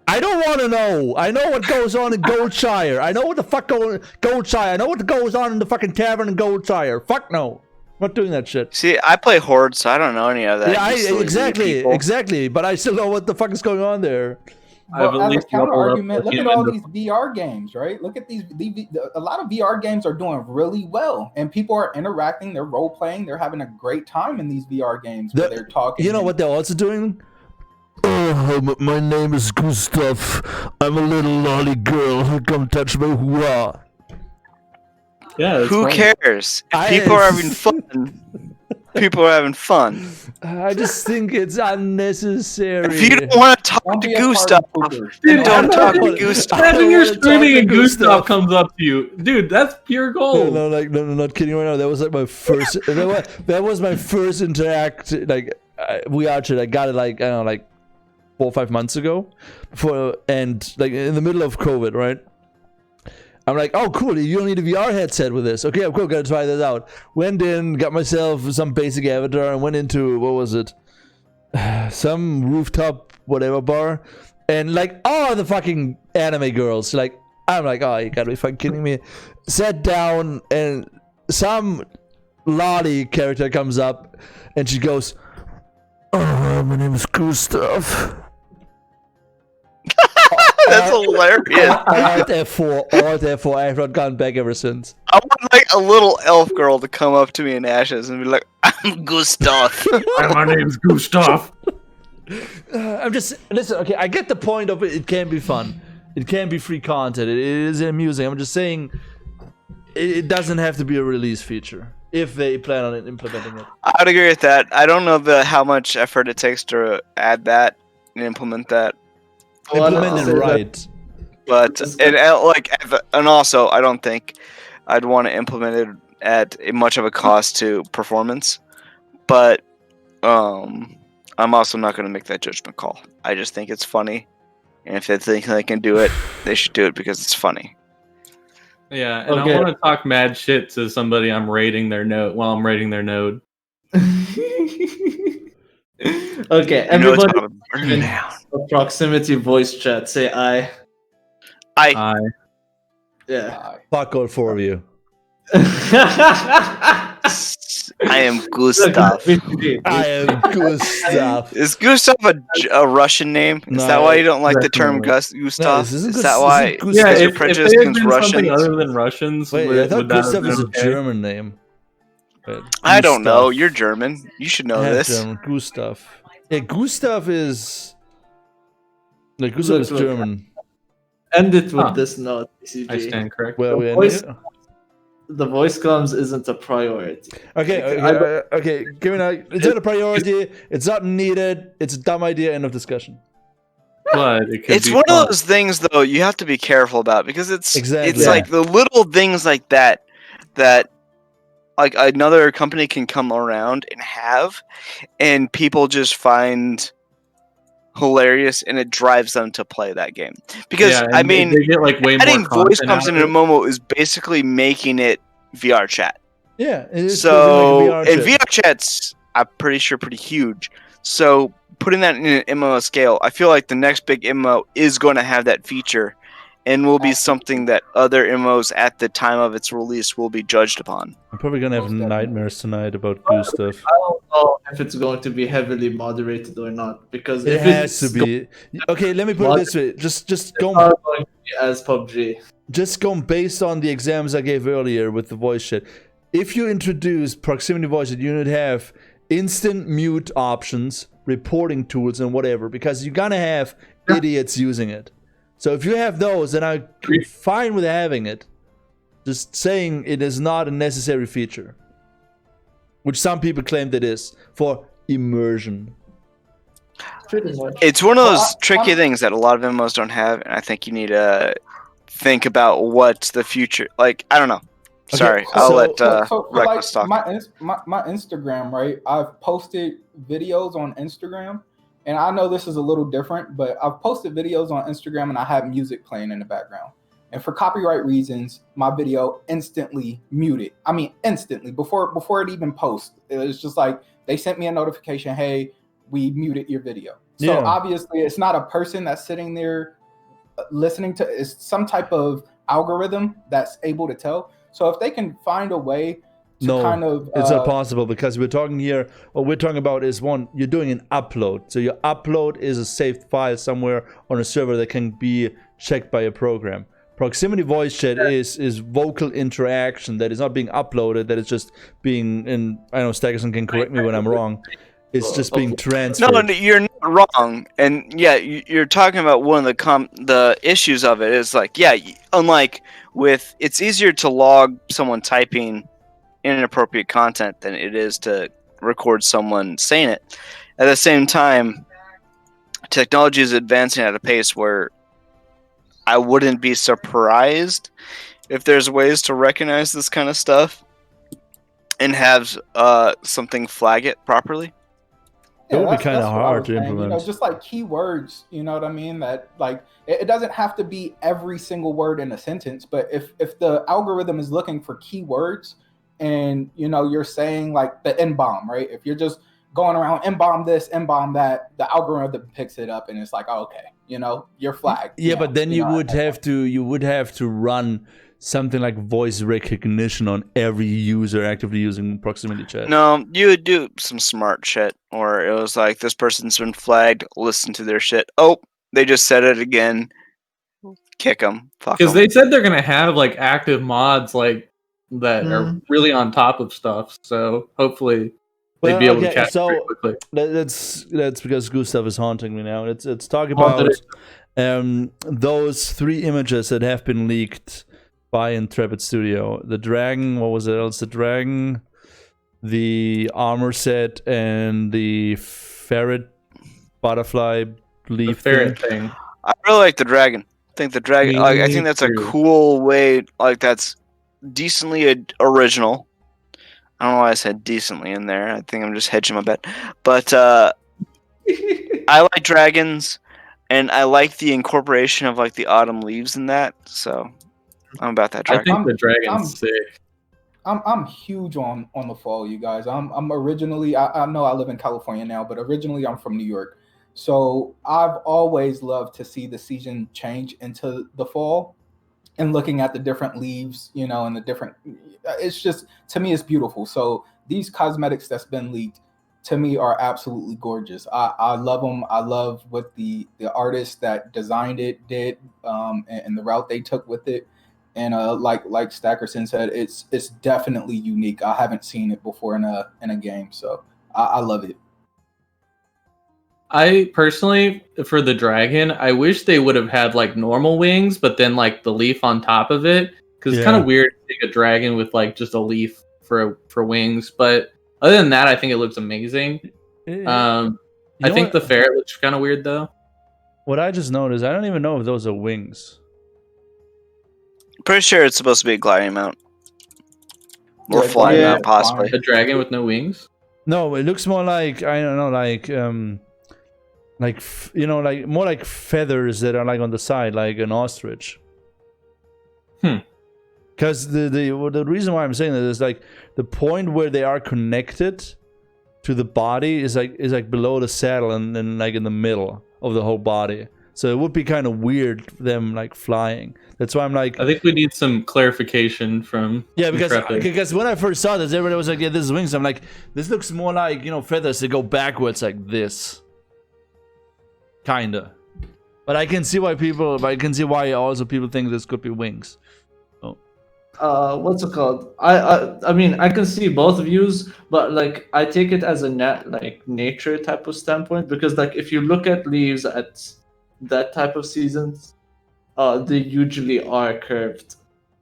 I don't want to know. I know what goes on in Goldshire. I know what the fuck Goldshire. I know what goes on in the fucking tavern in Goldshire. Fuck no. I'm not doing that shit. See, I play Horde, so I don't know any of that. Yeah, exactly. But I still know what the fuck is going on there. Well, as a counter argument, look at all these VR games, right? Look at these. A lot of VR games are doing really well, and people are interacting. They're role playing. They're having a great time in these VR games where they're talking. You know what they're also doing? Oh, my name is Gustav. I'm a little lolly girl. Come touch my hoo-ah. Yeah. Who cares? If people are having fun. People are having fun. I just think it's unnecessary. If you don't want to talk to Gustav, then don't talk to Gustav. Imagine you're streaming and Gustav comes up to you. Dude, that's pure gold. No, not kidding right now. That was like my first, that was my first interact, like, VR chat. I got it like, I don't know, like 4 or 5 months ago. And like in the middle of COVID, right? I'm like, oh, cool, you don't need a VR headset with this. Okay, I'm cool, gotta try this out. Went in, got myself some basic avatar, and went into, what was it? Some rooftop, whatever bar. And like, all the fucking anime girls, like, I'm like, oh, you gotta be fucking kidding me. Sat down, and some lolly character comes up, and she goes, oh, my name is Gustav. That's hilarious. Alt F4. I have not gone back ever since. I want like a little elf girl to come up to me in Ashes and be like, I'm Gustav. My name's Gustav. I'm just, listen, okay, I get the point of it. It can be fun. It can be free content. It is amusing. I'm just saying it doesn't have to be a release feature if they plan on implementing it. I'd agree with that. I don't know how much effort it takes to add that and implement that. Implement it right. But and also I don't think I'd want to implement it at much of a cost to performance. But I'm also not going to make that judgment call. I just think it's funny, and if they think they can do it, they should do it because it's funny. Yeah, and I want to talk mad shit to somebody I'm rating their node while I'm rating their node. Okay, everybody in proximity voice chat, say aye. Aye. Yeah. Fuck all 4 of you. I am Gustav. I am Gustav. Is Gustav a Russian name? Is that why you don't like the term Definitely. Gustav? No, this isn't Is that Gus- why? isn't Gustav- Yeah, Because you're if prejudiced they had against been something Russians? other than Russians, Wait, I would thought that have Gustav been is a okay? German name. Wait, I don't know. Gustav. You're German. You should know Half this. German. Gustav. Yeah, Gustav is. Like, Gustav is Look. German. End it with Huh. this note, I CG. stand correct. Well, we The voice comms isn't a priority. okay. Give me that. It's not a priority. It's not needed. It's a dumb idea. End of discussion. But it could It's be one fun. of those things, though, you have to be careful about because it's Exactly. like the little things like that like another company can come around and have, and people just find hilarious, and it drives them to play that game. Because Yeah, I and mean, they get like way more adding voice content comms out of into it. Momo is basically making it VR chat. Yeah. It is So, like and VR chat's, I'm pretty sure, pretty huge. So, putting that in an MMO scale, I feel like the next big MMO is going to have that feature, and will be something that other MMOs at the time of its release will be judged upon. I'm probably gonna have Most definitely. nightmares tonight about Gustav. I don't know if it's going to be heavily moderated or not, because It if has to it's be. Okay, let me put it this way. Just go. not going to be as PUBG. Just going based on the examples I gave earlier with the voice shit. If you introduce proximity voice, you would have instant mute options, reporting tools, and whatever, because you're gonna have idiots using it. So if you have those, then I'm fine with having it. Just saying it is not a necessary feature, which some people claim it is for immersion. Pretty much. It's one of those Well, tricky things that a lot of MMOs don't have, and I think you need to think about what the future. Like, I don't know. Sorry, I'll so- let So for Reckless talk. my Instagram, right? I've posted videos on Instagram, and I know this is a little different, but I've posted videos on Instagram and I have music playing in the background. And for copyright reasons, my video instantly muted. I mean, instantly before it even posts. It was just like they sent me a notification, "Hey, we muted your video." So Yeah. obviously, it's not a person that's sitting there listening to. It's some type of algorithm that's able to tell. So if they can find a way to No, kind of, it's not possible, because we're talking here. What we're talking about is one. You're doing an upload. So your upload is a saved file somewhere on a server that can be checked by a program. Proximity voice chat is vocal interaction that is not being uploaded. That is just being. And I know Staggerson can correct me when I'm wrong. It's just being transferred. No, you're not wrong. And yeah, you're talking about one of the issues of it is like, yeah, unlike with, it's easier to log someone typing inappropriate content than it is to record someone saying it. At the same time, technology is advancing at a pace where I wouldn't be surprised if there's ways to recognize this kind of stuff and have something flag it properly. It would be that's kinda what I hard was to saying, implement. just like keywords, you know what I mean? That like it doesn't have to be every single word in a sentence, but if the algorithm is looking for keywords, and you're saying like the N-bomb, right? If you're just going around N-bomb this, N-bomb that, the algorithm picks it up and it's like, oh, okay, you're flagged. Yeah, now, but then you know, would have to run something like voice recognition on every user actively using proximity chat. No, you would do some smart shit, or it was like, this person's been flagged, listen to their shit. Oh, they just said it again. Kick them. Fuck Because 'em. they said they're gonna have like active mods like that are really on top of stuff. So hopefully they'd be able to catch it pretty quickly. That's because Gustav is haunting me now. Let's talk about those 3 images that have been leaked by Intrepid Studio. The dragon, what was it else? The dragon, the armor set, and the ferret butterfly leaf The ferret thing. I really like the dragon. I think the dragon. Me I think that's a too. cool way. Like, that's decently original. I don't know why I said decently in there. I think I'm just hedging my bet. But I like dragons, and I like the incorporation of like the autumn leaves in that. So I'm about that I dragon. think the dragon's sick. I'm huge on the fall, you guys. I'm originally, I know I live in California now, but originally I'm from New York. So I've always loved to see the season change into the fall, and looking at the different leaves, and the different, it's just, to me, it's beautiful. So these cosmetics that's been leaked to me are absolutely gorgeous. I love them. I love what the artist that designed it did, and the route they took with it. And like Stackerson said, it's definitely unique. I haven't seen it before in a game, so I love it. I personally, for the dragon, I wish they would have had like normal wings, but then like the leaf on top of it, because it's kind of weird to take a dragon with like just a leaf for wings. But other than that, I think it looks amazing. I think the ferret looks kind of weird though. What I just noticed, I don't even know if those are wings. Pretty sure it's supposed to be a gliding mount. Or flying mount, possibly. A dragon with no wings? No, it looks more like, I don't know, like you know, like more like feathers that are like on the side, like an ostrich. Because the reason why I'm saying that is like the point where they are connected to the body is like below the saddle and like in the middle of the whole body. So it would be kind of weird them like flying. That's why I'm like, I think we need some clarification from because when I first saw this, everybody was like, yeah, this is wings. I'm like, this looks more like, you know, feathers that go backwards like this. Kinda. But I can see why also people think this could be wings. What's it called? I mean, I can see both views, but like I take it as a nature type of standpoint, because like if you look at leaves at that type of seasons, they usually are curved.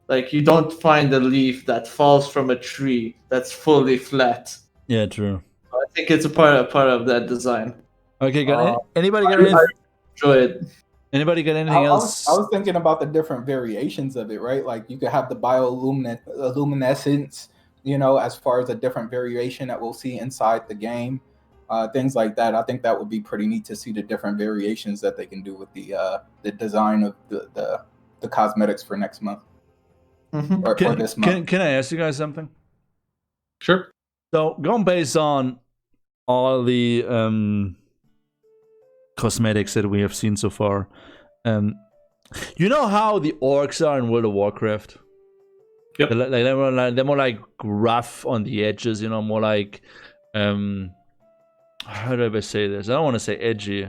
Like you don't find a leaf that falls from a tree that's fully flat. Yeah, true. I think it's a part of that design. Okay, anybody got anything? I enjoy it. Anybody got anything else? I was thinking about the different variations of it, right? Like you could have the bioluminescence, you know, as far as a different variation that we'll see inside the game, things like that. I think that would be pretty neat to see the different variations that they can do with the design of the cosmetics for next month or this month. Can I ask you guys something? Sure. So going based on all the cosmetics that we have seen so far, you know how the orcs are in World of Warcraft? Yep. They're more like rough on the edges, you know, more like how do I say this? I don't want to say edgy.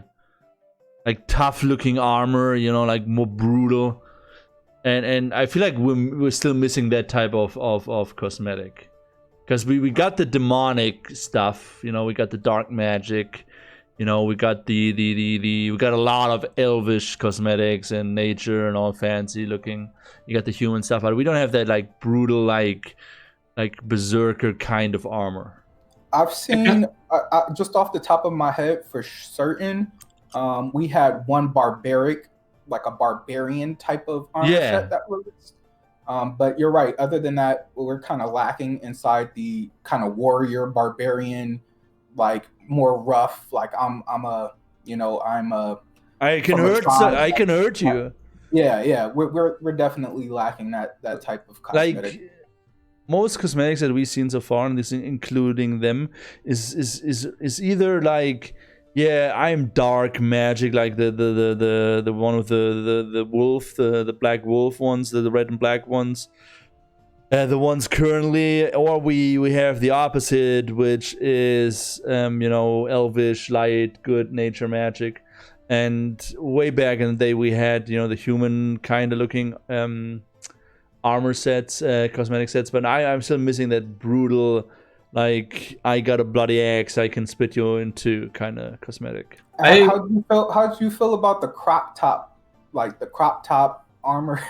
Like tough looking armor, you know, like more brutal. And I feel like we're still missing that type of cosmetic. Because we got the demonic stuff, you know, we got the dark magic, you know, we got we got a lot of elvish cosmetics and nature and all fancy looking. You got the human stuff, but we don't have that like brutal like berserker kind of armor. I've seen just off the top of my head for certain, we had one barbaric, like a barbarian type of armor set that released. But you're right. Other than that, we're kind of lacking inside the kind of warrior barbarian, like more rough. Like I can hurt you. Yeah. We're definitely lacking that type of cosmetic. Like most cosmetics that we've seen so far, and this including them, is either like, yeah, I'm dark magic, like the one with the wolf, the black wolf ones, the red and black ones, the ones currently, or we have the opposite, which is you know, elvish, light, good nature magic. And way back in the day, we had, you know, the human kind of looking armor sets, cosmetic sets, but I'm still missing that brutal, like, I got a bloody axe, I can split you in two kind of cosmetic. How do you feel about the crop top, like the crop top armor,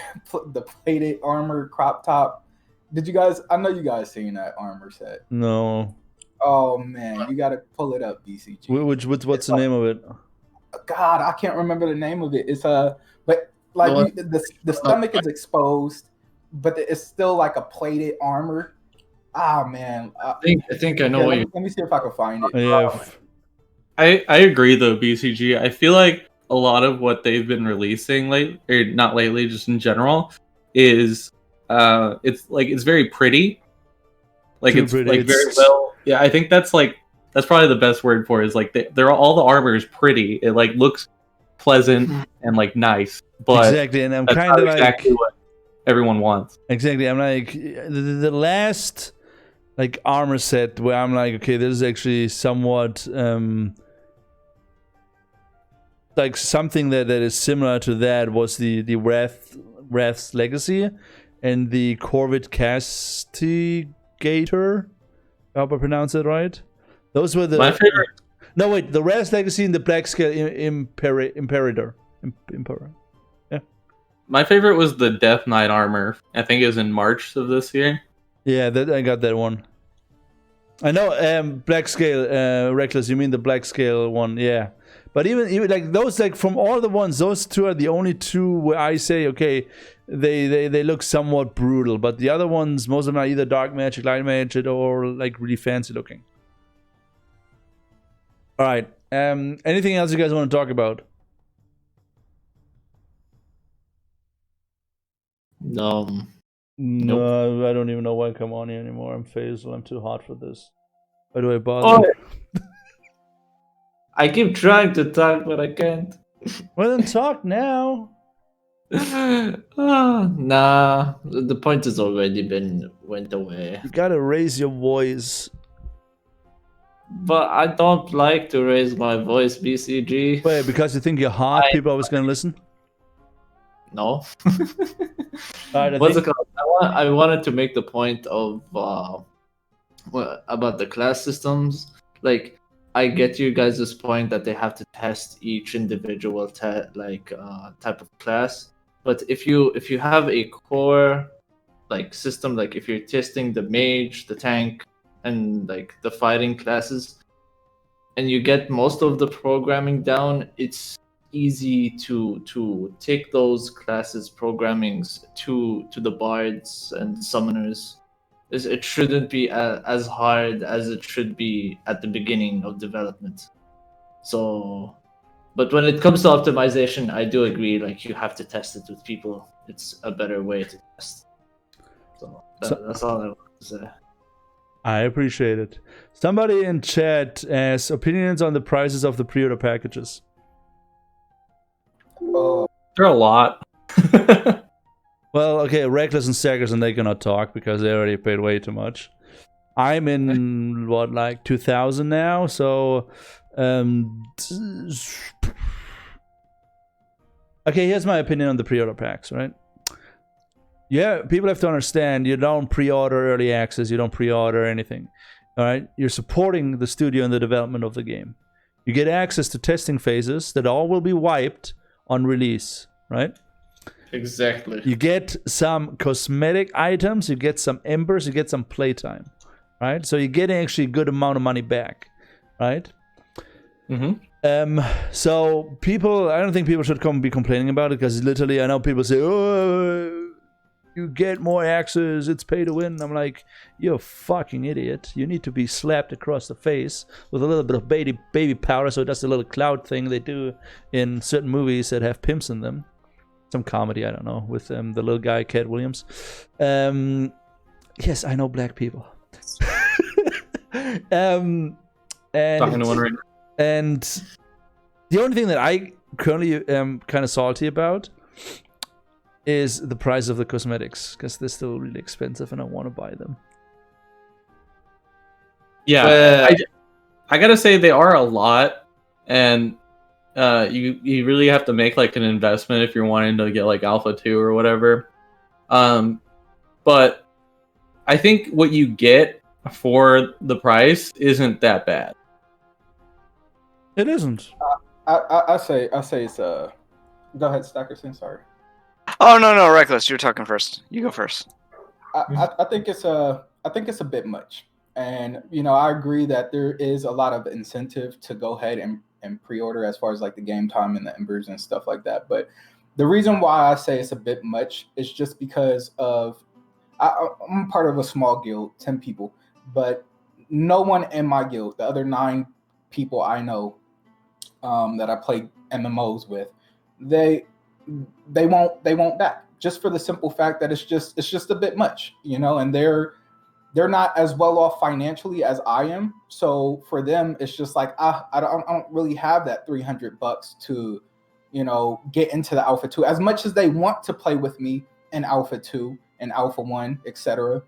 the plated armor crop top? Did you guys? I know you guys seen that armor set. No. Oh man, you got to pull it up, BCG. What's the name of it? God, I can't remember the name of it. It's but like the stomach is exposed, but it's still like a plated armor. Ah man, I think I know what you. Let me see if I can find it. Yeah. I agree though, BCG. I feel like a lot of what they've been releasing not lately, just in general, is it's very pretty. Like Too it's pretty. like very well. Yeah, I think that's probably the best word for it, is like they're all the armor is pretty. It like looks pleasant and like nice. But exactly, and I'm kind of like exactly what everyone wants. Exactly, I'm like the last like armor set where I'm like, okay, this is actually somewhat like something that is similar to that was the Wrath's Legacy and the Corvid Castigator. I hope I pronounce it right. Those were the My favorite. No, wait, the Wrath's Legacy and the Black Scale Imperator. Yeah. My favorite was the Death Knight armor. I think it was in March of this year. Yeah, I got that one. I know, Black Scale, Reckless, you mean the Black Scale one, yeah. But even like those, like from all the ones, those two are the only two where I say, okay, they look somewhat brutal. But the other ones, most of them are either dark magic, light magic, or like really fancy looking. All right. Anything else you guys want to talk about? Nope. No, I don't even know why I come on here anymore. I'm Faisal. I'm too hot for this. Why do I bother? Oh, I keep trying to talk, but I can't. Well, then talk now. Nah, the point has already went away. You gotta raise your voice. But I don't like to raise my voice, BCG. Wait, because you think you're hot, people are always gonna listen? No. Alright, What's it called? I wanted to make the point of about the class systems. Like, I get you guys' point that they have to test each individual type of class. But if you have a core like system, like if you're testing the mage, the tank, and like the fighting classes, and you get most of the programming down, it's easy to take those classes programmings to the bards and summoners. It shouldn't be as hard as it should be at the beginning of development. So, but when it comes to optimization, I do agree, like you have to test it with people. It's a better way to test. So that's all I want to say. I appreciate it. Somebody in chat has opinions on the prices of the pre-order packages. They're a lot. Well, okay, Reckless and Sagerson, they cannot talk because they already paid way too much. I'm in, what, like 2,000 now? So, okay, here's my opinion on the pre-order packs, right? Yeah, people have to understand, you don't pre-order early access, you don't pre-order anything, all right? You're supporting the studio in the development of the game. You get access to testing phases that all will be wiped on release, right? Exactly. You get some cosmetic items, you get some embers, you get some playtime, right? So you're getting actually a good amount of money back, right? Mm-hmm. So people, I don't think people should be complaining about it because literally I know people say, oh, you get more access, it's pay to win. I'm like, you're a fucking idiot. You need to be slapped across the face with a little bit of baby powder, so that's the little cloud thing they do in certain movies that have pimps in them. Some comedy, I don't know, with the little guy, Cat Williams. Yes, I know black people. And Talking to one right now. And the only thing that I currently am kind of salty about is the price of the cosmetics, because they're still really expensive and I want to buy them. Yeah, I gotta say they are a lot, and you really have to make like an investment if you're wanting to get like Alpha 2 or whatever. But I think what you get for the price isn't that bad. It isn't. I say it's go ahead, Stackerson. Sorry. Oh no, Reckless, you're talking first. You go first. I think it's a bit much, and I agree that there is a lot of incentive to go ahead and pre-order as far as like the game time and the embers and stuff like that. But the reason why I say it's a bit much is just because of I'm part of a small guild, 10 people, but no one in my guild, the other 9 people I know that I play MMOs with, they won't back, just for the simple fact that it's just a bit much, and they're not as well off financially as I am. So for them, it's just like I don't really have that $300 to get into the Alpha 2 as much as they want to play with me in Alpha 2 and Alpha 1, etc.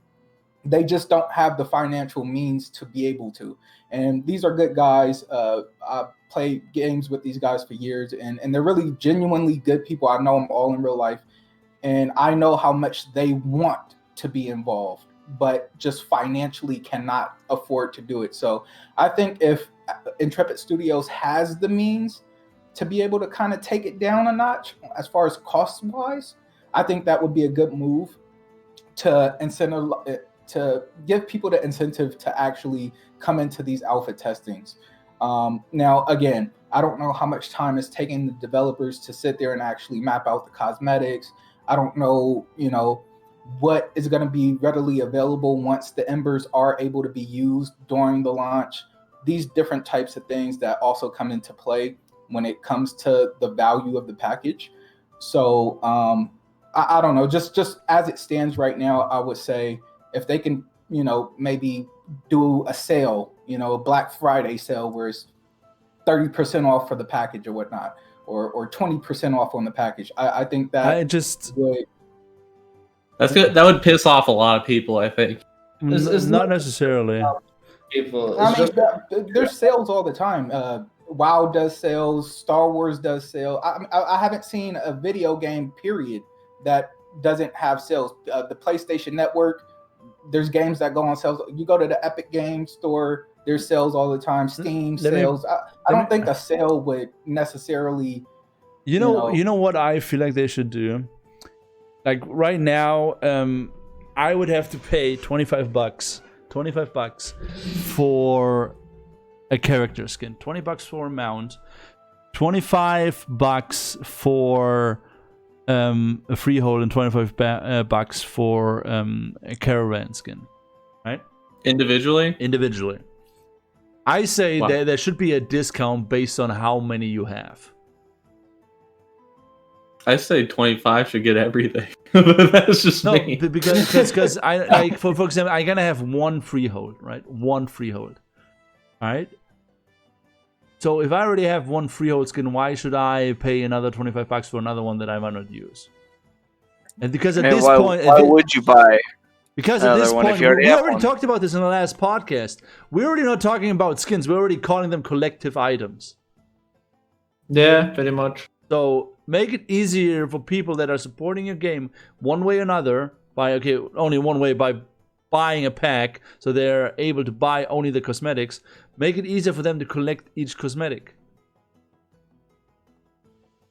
They just don't have the financial means to be able to. And these are good guys. I played games with these guys for years, and they're really genuinely good people. I know them all in real life, and I know how much they want to be involved, but just financially cannot afford to do it. So I think if Intrepid Studios has the means to be able to kind of take it down a notch as far as cost wise, I think that would be a good move to to give people the incentive to actually come into these alpha testings. Now, again, I don't know how much time it's taking the developers to sit there and actually map out the cosmetics. I don't know, what is going to be readily available once the embers are able to be used during the launch. These different types of things that also come into play when it comes to the value of the package. So I don't know, just as it stands right now, I would say if they can, maybe do a sale, a Black Friday sale where it's 30% off for the package or whatnot, or 20% off on the package. I think that that's good. That would piss off a lot of people, I think. It's not necessarily. People. I mean, there's sales all the time. WoW does sales. Star Wars does sales. I haven't seen a video game period that doesn't have sales. The PlayStation Network, there's games that go on sales. You go to the Epic Games Store, there's sales all the time. Steam sales. I don't think a sale would necessarily. You know what I feel like they should do? Like right now, I would have to pay $25 for a character skin, $20 for a mount, $25 for a freehold, and $25 for a caravan skin, right? Individually. I say that there should be a discount based on how many you have. I say 25 should get everything. That's just me. because I for example, I'm gonna have one freehold, right? One freehold, all right. So if I already have one freehold skin, why should I pay another $25 for another one that I might not use? And because at this point, why would you buy? Because at this point, we already talked about this in the last podcast. We're already not talking about skins. We're already calling them collective items. Yeah, pretty much. So make it easier for people that are supporting your game one way or another only one way, by buying a pack, so they're able to buy only the cosmetics. Make it easier for them to collect each cosmetic.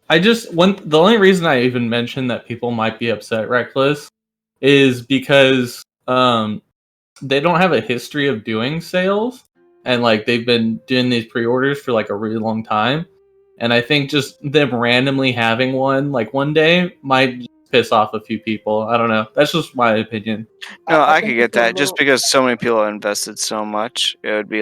The only reason I even mentioned that people might be upset Reckless is because they don't have a history of doing sales, and like they've been doing these pre-orders for like a really long time. And I think just them randomly having one like one day might piss off a few people. I don't know. That's just my opinion. No, I could get that. Just because so many people invested so much, it would be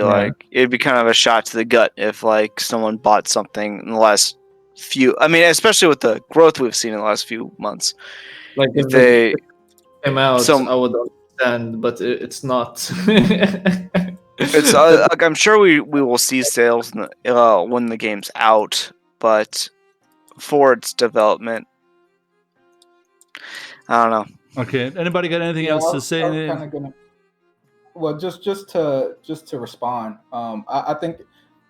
it'd be kind of a shot to the gut if like someone bought something in the last few. I mean, especially with the growth we've seen in the last few months. Like if they came out, I would understand, but it's not. It's like I'm sure we will see sales when the game's out, but for its development, I don't know. Okay. Anybody got anything else to say? Well, just to respond, I think,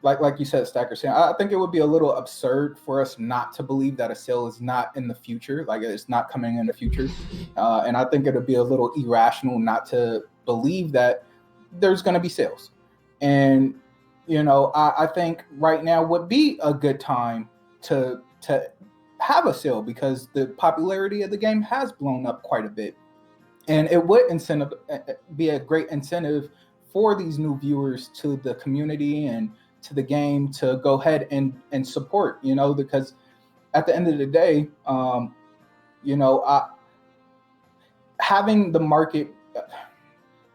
like you said, Stacker, I think it would be a little absurd for us not to believe that a sale is not in the future, like it's not coming in the future, and I think it would be a little irrational not to believe that there's going to be sales. And I think right now would be a good time to have a sale, because the popularity of the game has blown up quite a bit, and it would be a great incentive for these new viewers to the community and to the game to go ahead and support, because at the end of the day, having the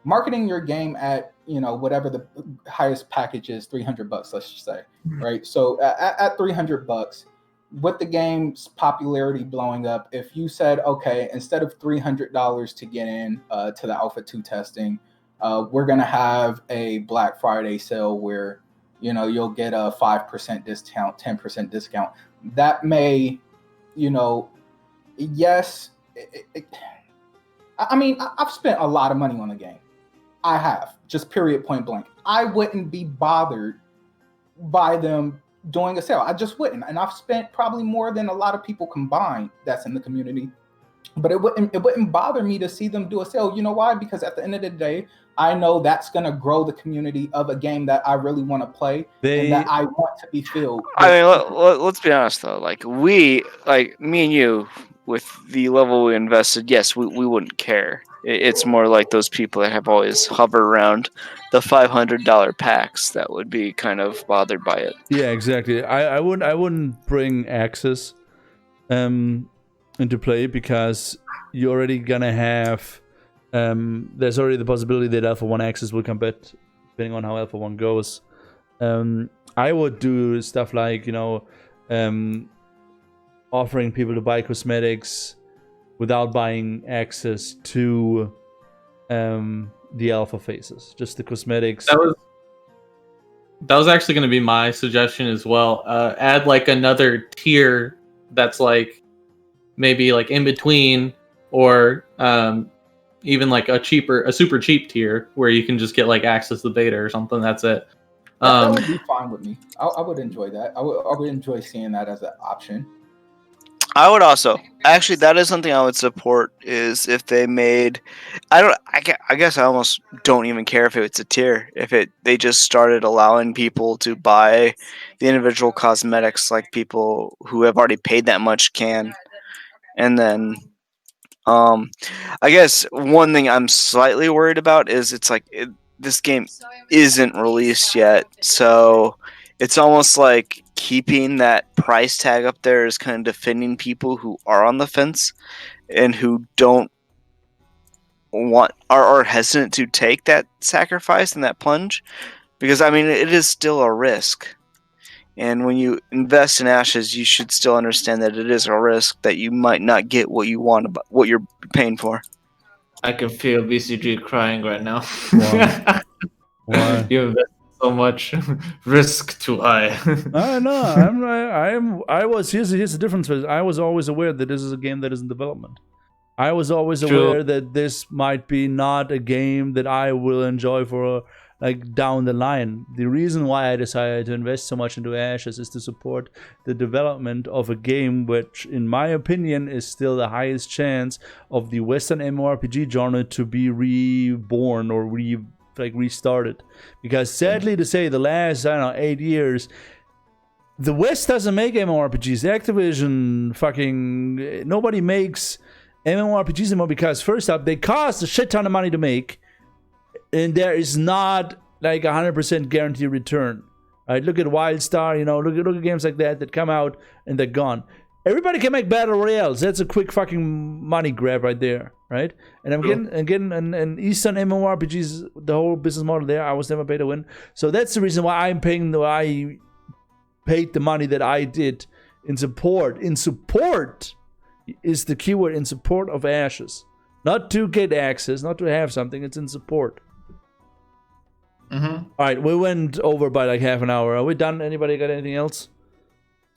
marketing your game at whatever the highest package is, $300, let's just say, right? So at $300, with the game's popularity blowing up, if you said, okay, instead of $300 to get in to the Alpha 2 testing, we're gonna have a Black Friday sale where you'll get a 5% discount, 10% discount. That may, yes. I mean, I've spent a lot of money on the game. I have, just period, point blank. I wouldn't be bothered by them doing a sale. I just wouldn't. And I've spent probably more than a lot of people combined that's in the community. But it wouldn't bother me to see them do a sale. You know why? Because at the end of the day, I know that's going to grow the community of a game that I really want to play and that I want to be filled. I mean, let's be honest though. Like me and you, with the level we invested, yes, we wouldn't care. It's more like those people that have always hovered around the $500 packs that would be kind of bothered by it. Yeah, exactly. I wouldn't bring Access into play because you're already gonna have there's already the possibility that Alpha 1 Access will come back depending on how Alpha 1 goes. I would do stuff like, you know, offering people to buy cosmetics without buying access to the alpha phases, just the cosmetics. That was actually going to be my suggestion as well. Add like another tier that's like maybe like in between, or even like a super cheap tier where you can just get like access to the beta or something. That's it. That would be fine with me. I would enjoy that. I would enjoy seeing that as an option. I would also actually, that is something I would support, is if they made, I guess I almost don't even care if it's a tier, if they just started allowing people to buy the individual cosmetics like people who have already paid that much can. And then I guess one thing I'm slightly worried about is it's like this game isn't released yet, so it's almost like keeping that price tag up there is kind of defending people who are on the fence and who don't want, are hesitant to take that sacrifice and that plunge, because I mean it is still a risk. And when you invest in Ashes, you should still understand that it is a risk that you might not get what you want, what you're paying for. I can feel BCG crying right now. Why? You invest so much, risk too high. No, here's the difference. I was always aware that this is a game that is in development. I was always aware that this might be not a game that I will enjoy for like down the line. The reason why I decided to invest so much into Ashes is to support the development of a game which, in my opinion, is still the highest chance of the Western MMORPG genre to be reborn or restarted. Because sadly to say, the last 8 years, the West doesn't make MMORPGs. Activision fucking nobody makes MMORPGs anymore because first up, they cost a shit ton of money to make. And there is not like 100% guaranteed return. Right? Look at WildStar, you know, look at games like that come out and they're gone. Everybody can make battle royales. That's a quick fucking money grab right there, right? And I'm getting an Eastern MMORPGs, the whole business model there. I was never paid to win, so that's the reason why I paid the money that I did in support. In support is the keyword, in support of Ashes, not to get access, not to have something. It's in support. Mm-hmm. All right, we went over by like half an hour. Are we done? Anybody got anything else?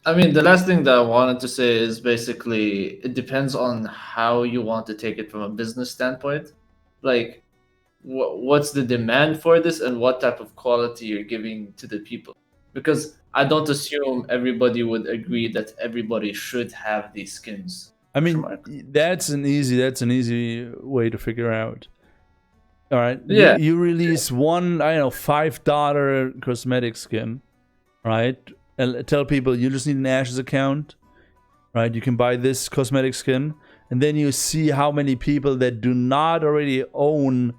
I mean, the last thing that I wanted to say is basically it depends on how you want to take it from a business standpoint. Like, what's the demand for this and what type of quality you're giving to the people? Because I don't assume everybody would agree that everybody should have these skins. I mean, that's an easy way to figure out. All right. Yeah. You release one, $5 cosmetic skin, right? And tell people you just need an Ashes account, right? You can buy this cosmetic skin, and then you see how many people that do not already own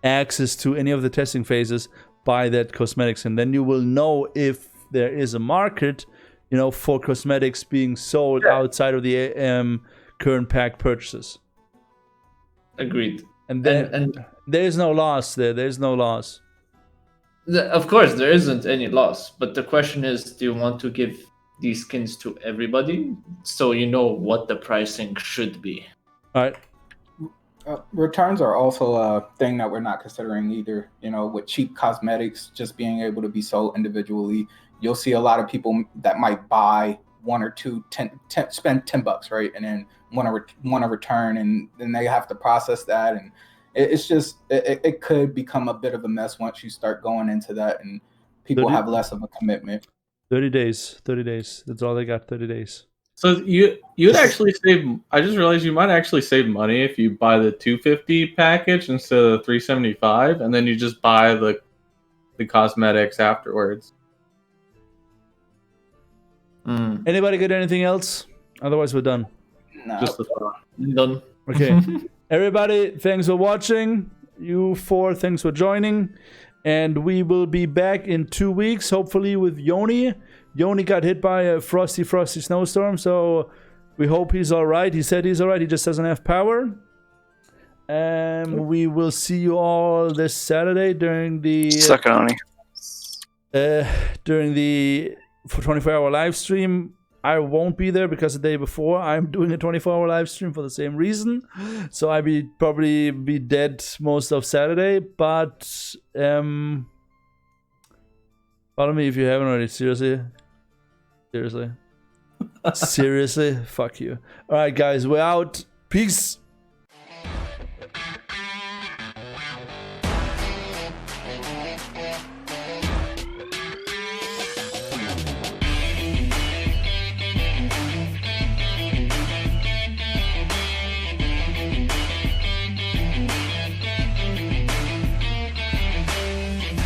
access to any of the testing phases buy that cosmetic skin. Then you will know if there is a market, for cosmetics being sold outside of the current pack purchases. Agreed. And then there's no loss there. There's no loss. Of course, there isn't any loss. But the question is, do you want to give these skins to everybody so you know what the pricing should be? All right. Returns are also a thing that we're not considering either. With cheap cosmetics just being able to be sold individually, you'll see a lot of people that might buy one or two, spend $10, right? And then want to return, and then they have to process that, and it's just it could become a bit of a mess once you start going into that and people 30 have less of a commitment. 30 days. 30 days. That's all they got. 30 days. So you'd actually save. I just realized you might actually save money if you buy the 250 package instead of the 375, and then you just buy the cosmetics afterwards. Anybody got anything else? Otherwise, we're done. No. Just the thought. Done. Okay. Everybody, thanks for watching. You four, thanks for joining. And we will be back in 2 weeks, hopefully with Yoni. Yoni got hit by a frosty snowstorm, so we hope he's all right. He said he's all right. He just doesn't have power. And we will see you all this Saturday during the 24-hour live stream. I won't be there because the day before I'm doing a 24-hour live stream for the same reason. So I will probably be dead most of Saturday. But follow me if you haven't already. Seriously. Seriously. Seriously. Fuck you. All right, guys. We're out. Peace.